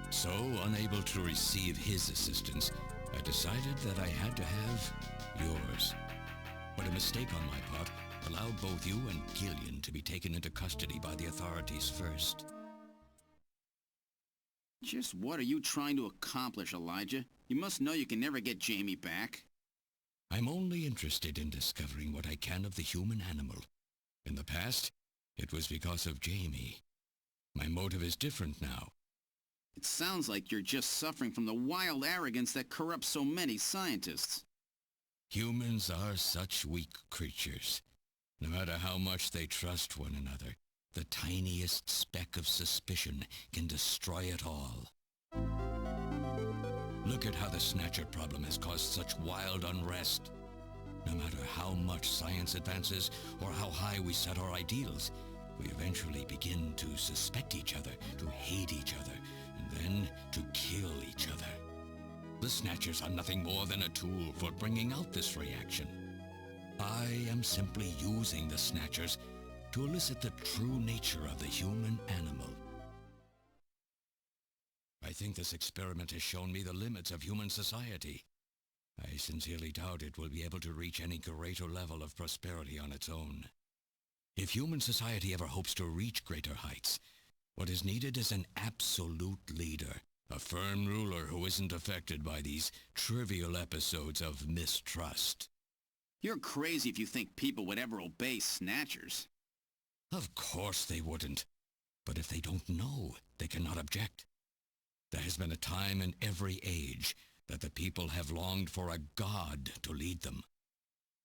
So, unable to receive his assistance, I decided that I had to have yours. But a mistake on my part allowed both you and Gillian to be taken into custody by the authorities first. Just what are you trying to accomplish, Elijah? You must know you can never get Jamie back. I'm only interested in discovering what I can of the human animal. In the past, it was because of Jamie. My motive is different now. It sounds like you're just suffering from the wild arrogance that corrupts so many scientists. Humans are such weak creatures. No matter how much they trust one another, the tiniest speck of suspicion can destroy it all. Look at how the Snatcher problem has caused such wild unrest. No matter how much science advances or how high we set our ideals, we eventually begin to suspect each other, to hate each other, and then to kill each other. The Snatchers are nothing more than a tool for bringing out this reaction. I am simply using the Snatchers to elicit the true nature of the human animal. I think this experiment has shown me the limits of human society. I sincerely doubt it will be able to reach any greater level of prosperity on its own. If human society ever hopes to reach greater heights, what is needed is an absolute leader, a firm ruler who isn't affected by these trivial episodes of mistrust. You're crazy if you think people would ever obey Snatchers. Of course they wouldn't. But if they don't know, they cannot object. There has been a time in every age that the people have longed for a god to lead them.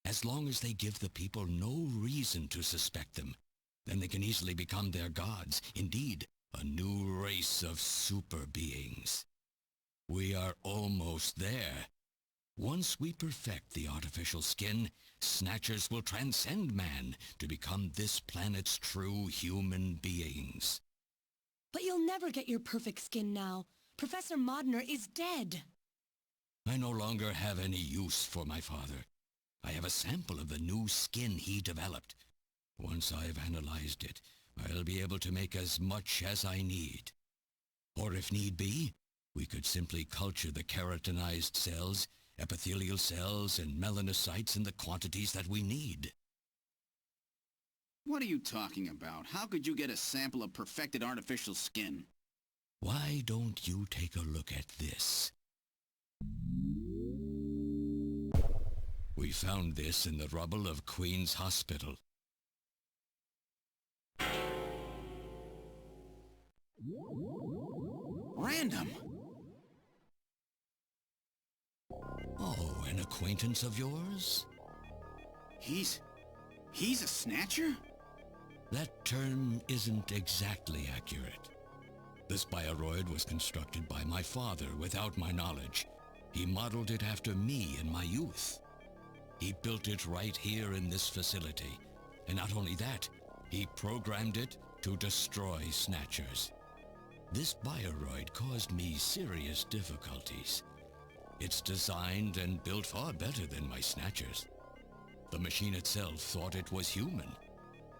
As long as they give the people no reason to suspect them, then they can easily become their gods, indeed, a new race of super beings. We are almost there. Once we perfect the artificial skin, Snatchers will transcend man to become this planet's true human beings. But you'll never get your perfect skin now. Professor Modner is dead. I no longer have any use for my father. I have a sample of the new skin he developed. Once I've analyzed it, I'll be able to make as much as I need. Or if need be, we could simply culture the keratinized cells, epithelial cells, and melanocytes in the quantities that we need. What are you talking about? How could you get a sample of perfected artificial skin? Why don't you take a look at this? We found this in the rubble of Queen's Hospital. Random! Oh, an acquaintance of yours? He's a Snatcher? That term isn't exactly accurate. This bioroid was constructed by my father without my knowledge. He modeled it after me in my youth. He built it right here in this facility. And not only that, he programmed it to destroy Snatchers. This bioroid caused me serious difficulties. It's designed and built far better than my Snatchers. The machine itself thought it was human.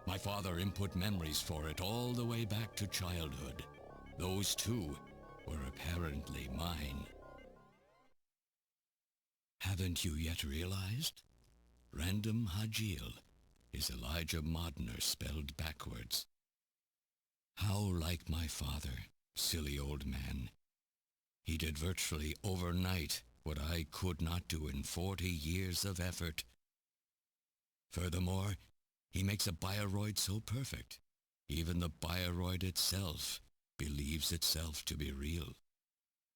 My father input memories for it all the way back to childhood. Those too were apparently mine. Haven't you yet realized? Random Hajil is Elijah Modner spelled backwards. How like my father, silly old man. He did virtually overnight what I could not do in 40 years of effort. Furthermore, he makes a bioroid so perfect, even the bioroid itself believes itself to be real.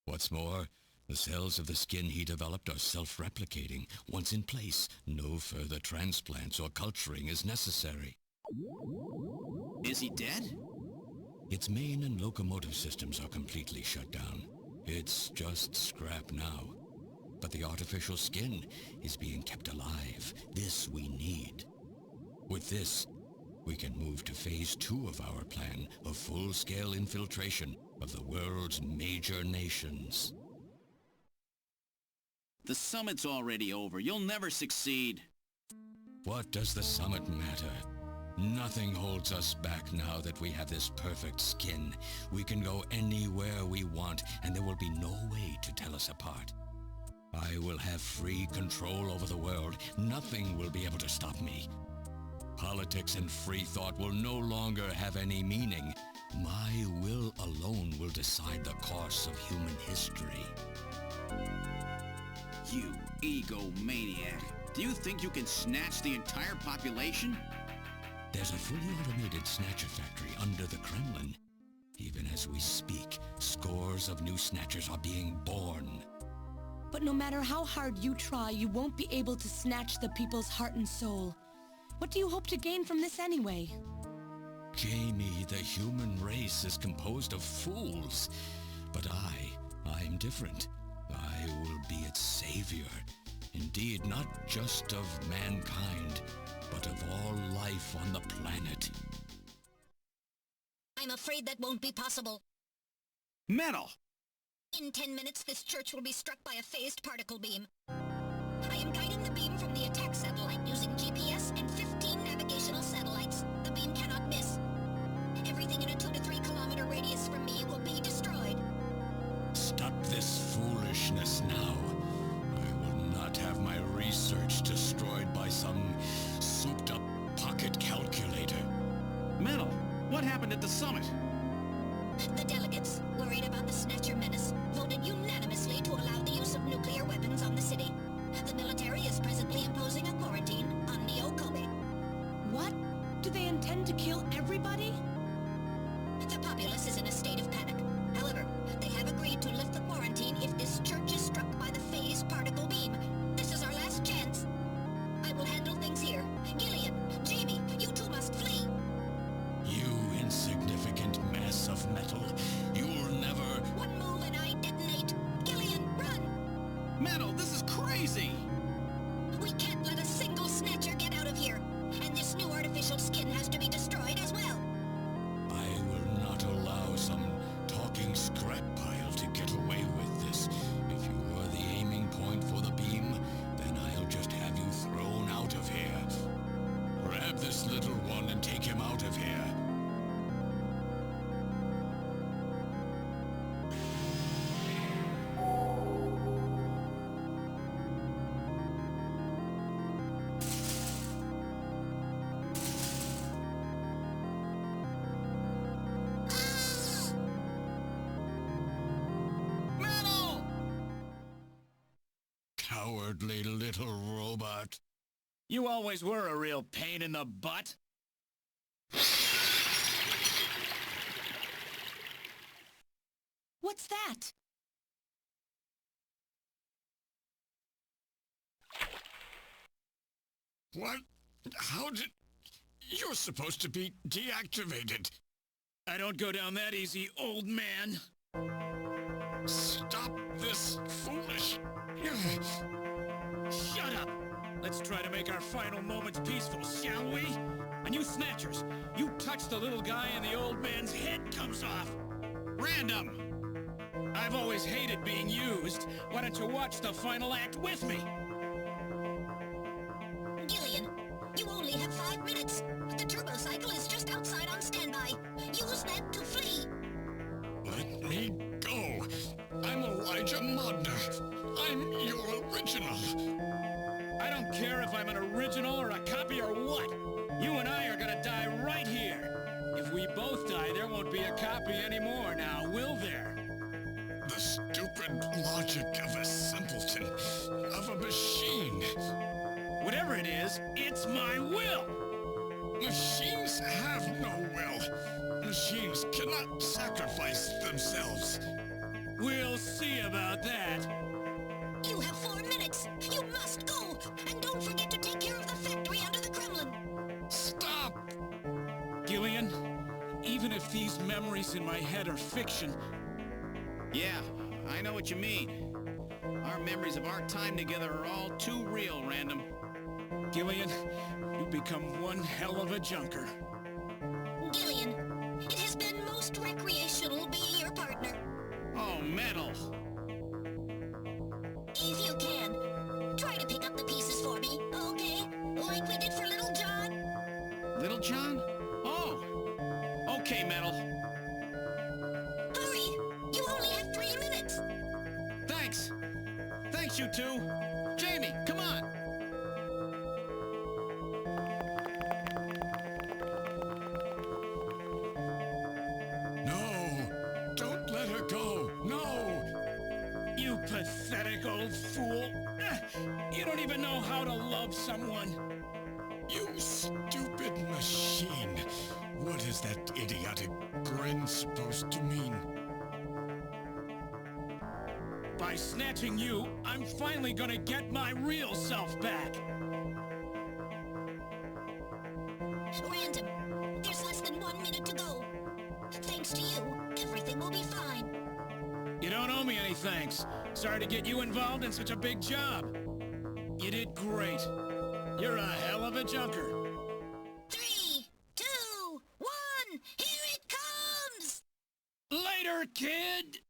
What's more, the cells of the skin he developed are self-replicating. Once in place, no further transplants or culturing is necessary. Is he dead? Its main and locomotive systems are completely shut down. It's just scrap now. But the artificial skin is being kept alive. This we need. With this, we can move to phase 2 of our plan of full-scale infiltration of the world's major nations. The summit's already over. You'll never succeed. What does the summit matter? Nothing holds us back now that we have this perfect skin. We can go anywhere we want, and there will be no way to tell us apart. I will have free control over the world. Nothing will be able to stop me. Politics and free thought will no longer have any meaning. My will alone will decide the course of human history. You egomaniac. Do you think you can snatch the entire population? There's a fully automated Snatcher factory under the Kremlin. Even as we speak, scores of new Snatchers are being born. But no matter how hard you try, you won't be able to snatch the people's heart and soul. What do you hope to gain from this anyway? Jamie, the human race is composed of fools. But I'm different. I will be its savior. Indeed, not just of mankind, but of all life on the planet. I'm afraid that won't be possible. Metal! In 10 minutes, this church will be struck by a phased particle beam. I am guiding the beam from the attack satellite using GPS and 15 navigational satellites. The beam cannot miss. Everything in a 2 to 3 kilometer radius from me will be destroyed. Stop this foolishness now. I will not have my research destroyed by some souped-up pocket calculator. Metal, what happened at the summit? The delegates, worried about the Snatcher menace, voted unanimously to allow the use of nuclear weapons on the city. The military is presently imposing a quarantine on Neo-Kobe. What? Do they intend to kill everybody? The populace is in a state of panic. However, they have agreed to lift the quarantine if this church is struck by the phased particle beam. This is our last chance. I will handle things here. Gillian, Jamie, you two must flee. You insignificant mass of metal. You'll never... One move and I detonate. Gillian, run! Metal, this is crazy! We can't let a single Snatcher get out of here. And this new artificial skin has to be destroyed as well. I will not allow some talking scrap pile to get away with this. If you were the aiming point for the beam, then I'll just have you thrown out of here. Grab this little one and take him out of here. Cowardly little robot. You always were a real pain in the butt. What's that? What? How did... You're supposed to be deactivated. I don't go down that easy, old man. Stop this foolish... Shut up! Let's try to make our final moments peaceful, shall we? And you Snatchers, you touch the little guy and the old man's head comes off. Random! I've always hated being used. Why don't you watch the final act with me? Gillian, you only have 5 minutes. The turbo cycle is just outside on standby. Use that to flee. Let me go. I'm Elijah Modner. I'm your original. I don't care if I'm an original or a copy or what. You and I are gonna die right here. If we both die, there won't be a copy anymore now, will there? The stupid logic of a simpleton, of a machine. Whatever it is, it's my will! Machines have no will. Machines cannot sacrifice themselves. We'll see about that. You have 4 minutes. You must go. And don't forget to take care of the factory under the Kremlin. Stop! Gillian, even if these memories in my head are fiction... Yeah, I know what you mean. Our memories of our time together are all too real, Random. Gillian, you become one hell of a junker. Gillian, it has been most recreational being your partner. Metal! If you can, try to pick up the pieces for me, okay? Like we did for Little John? Little John? Oh! Okay, Metal. Hurry! You only have 3 minutes! Thanks! Thanks, you two! Jamie, come on! No! Don't let her go! No! You pathetic old fool. You don't even know how to love someone. You stupid machine! What is that idiotic grin supposed to mean? By snatching you, I'm finally gonna get my real self back. Random, there's less than 1 minute to go. Thanks to you, everything will be fine. You don't owe me any thanks. Sorry to get you involved in such a big job. You did great. You're a hell of a junker. 3, 2, 1, here it comes! Later, kid!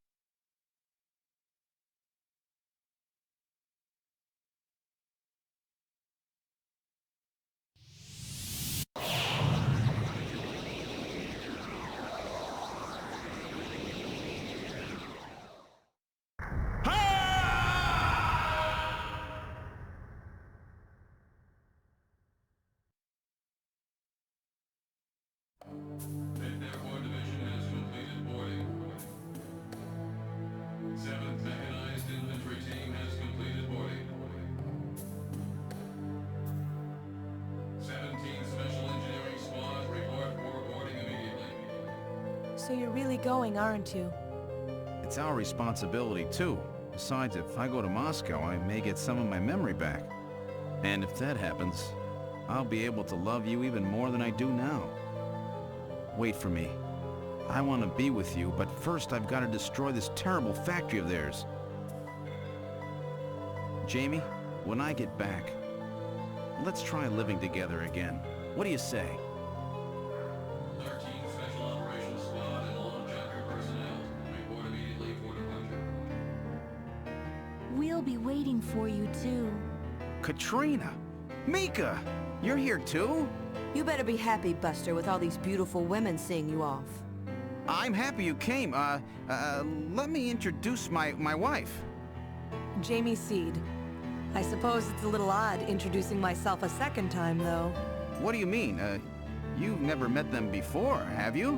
So you're really going, aren't you? It's our responsibility, too. Besides, if I go to Moscow, I may get some of my memory back. And if that happens, I'll be able to love you even more than I do now. Wait for me. I want to be with you, but first I've got to destroy this terrible factory of theirs. Jamie, when I get back, let's try living together again. What do you say? 13 Special Operations Squad and all Junker personnel. Report immediately for departure. We'll be waiting for you, too. Katrina! Mika! You're here too? You better be happy, Buster, with all these beautiful women seeing you off. I'm happy you came. Let me introduce my wife. Jamie Seed. I suppose it's a little odd introducing myself a second time, though. What do you mean? You've never met them before, have you?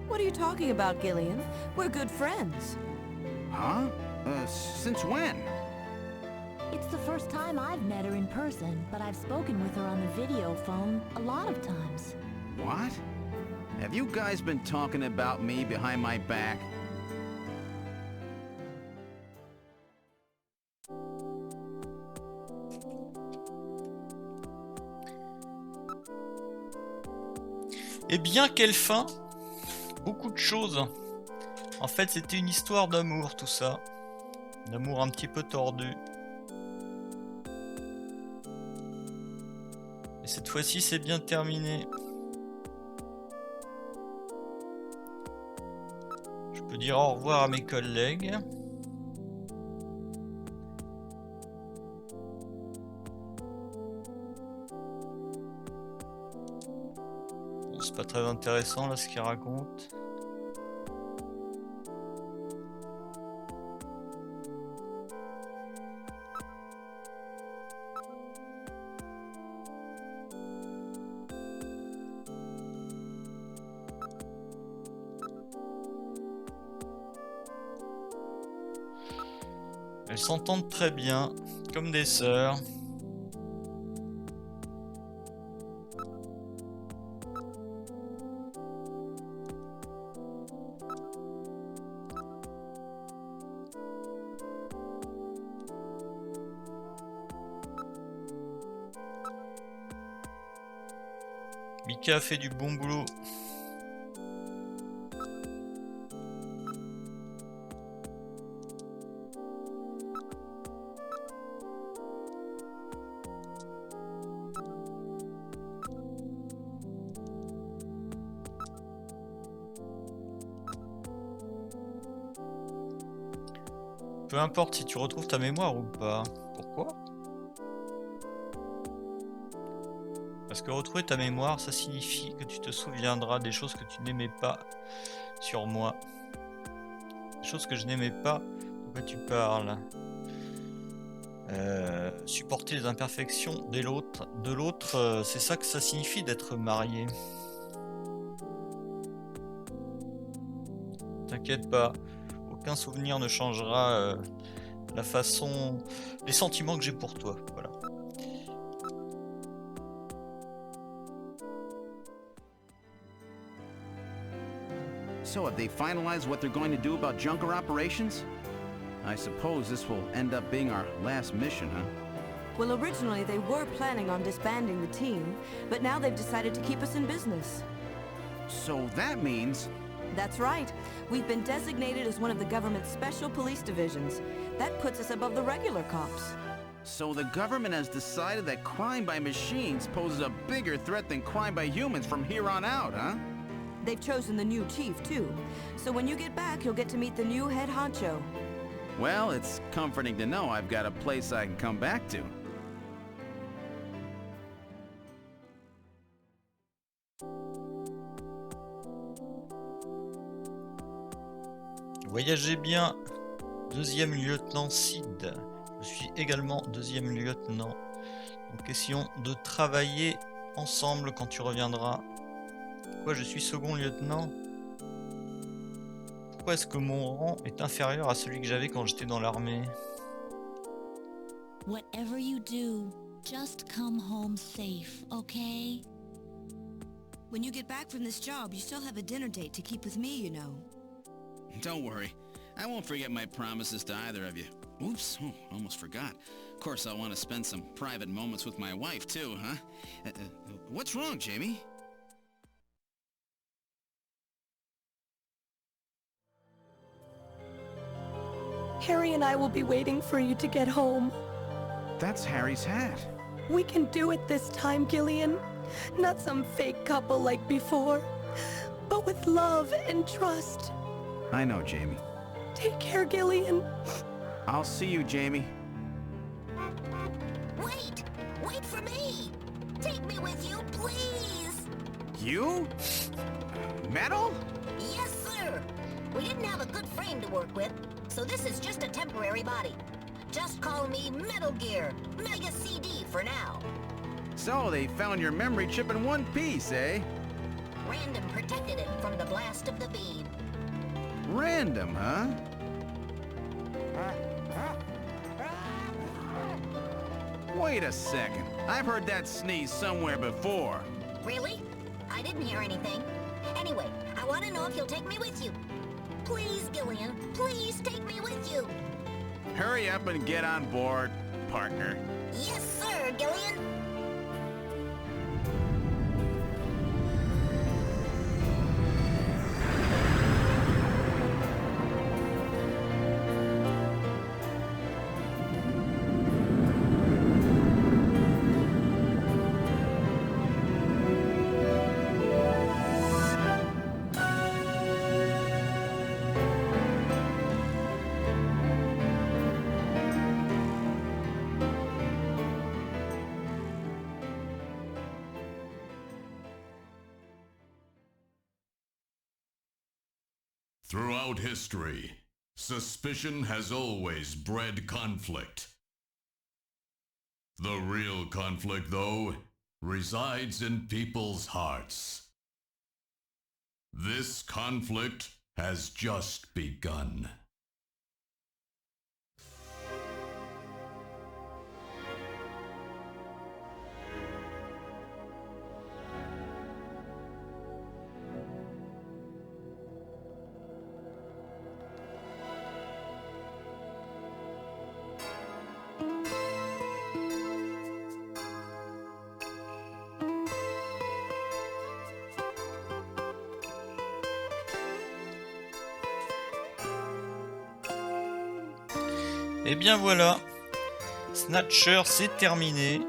What are you talking about, Gillian? We're good friends. Huh? Since when? It's the first time I've met her in person, but I've spoken with her on the video phone a lot of times. What? Have you guys been talking about me behind my back? Eh bien, quelle fin! Beaucoup de choses. En fait, c'était une histoire d'amour, tout ça. D'amour un petit peu tordu. Et cette fois-ci, c'est bien terminé. Je peux dire au revoir à mes collègues. Bon, c'est pas très intéressant là ce qu'il raconte. Elles s'entendent très bien, comme des sœurs. Mika a fait du bon boulot. peu importe si tu retrouves ta mémoire ou pas. Pourquoi? Parce que retrouver ta mémoire, ça signifie que tu te souviendras des choses que tu n'aimais pas sur moi. Des choses que je n'aimais pas. De quoi tu parles? Supporter les imperfections de l'autre, c'est ça que ça signifie d'être marié. T'inquiète pas, aucun souvenir ne changera la façon, les sentiments que j'ai pour toi. Voilà. So have they finalized what they're going to do about junker operations? I suppose this will end up being our last mission, huh? Well, originally they were planning on disbanding the team, but now they've decided to keep us in business. So that means... That's right. We've been designated as one of the government's special police divisions. That puts us above the regular cops. So the government has decided that crime by machines poses a bigger threat than crime by humans from here on out, huh? They've chosen the new chief, too. So when you get back, you'll get to meet the new head honcho. Well, it's comforting to know I've got a place I can come back to. Voyagez bien, deuxième lieutenant Sid. Je suis également deuxième lieutenant. Donc essayons de travailler ensemble quand tu reviendras. Pourquoi je suis second lieutenant? Pourquoi est-ce que mon rang est inférieur à celui que j'avais quand j'étais dans l'armée? Whatever you do, just come home safe, okay? When you get back from this job, you still have a dinner date to keep with me, you know. Don't worry. I won't forget my promises to either of you. Oops, almost forgot. Of course, I want to spend some private moments with my wife, too, huh? What's wrong, Jamie? Harry and I will be waiting for you to get home. That's Harry's hat. We can do it this time, Gillian. Not some fake couple like before, but with love and trust. I know, Jamie. Take care, Gillian. I'll see you, Jamie. Wait! Wait for me! Take me with you, please! You? Metal? Yes, sir! We didn't have a good frame to work with, so this is just a temporary body. Just call me Metal Gear, Mega CD for now. So they found your memory chip in one piece, eh? Random protected it from the blast of the beam. Random, huh? Wait a second. I've heard that sneeze somewhere before. Really? I didn't hear anything. Anyway, I want to know if you'll take me with you. Please, Gillian, please take me with you. Hurry up and get on board, partner. Yes, sir, Gillian. Throughout history, suspicion has always bred conflict. The real conflict, though, resides in people's hearts. This conflict has just begun. Et bien voilà, Snatcher c'est terminé,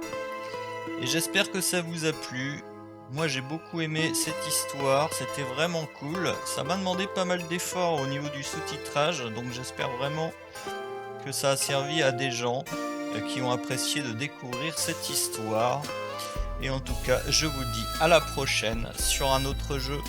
et j'espère que ça vous a plu. Moi j'ai beaucoup aimé cette histoire, c'était vraiment cool. Ça m'a demandé pas mal d'efforts au niveau du sous-titrage, donc j'espère vraiment que ça a servi à des gens qui ont apprécié de découvrir cette histoire. Et en tout cas, je vous dis à la prochaine sur un autre jeu.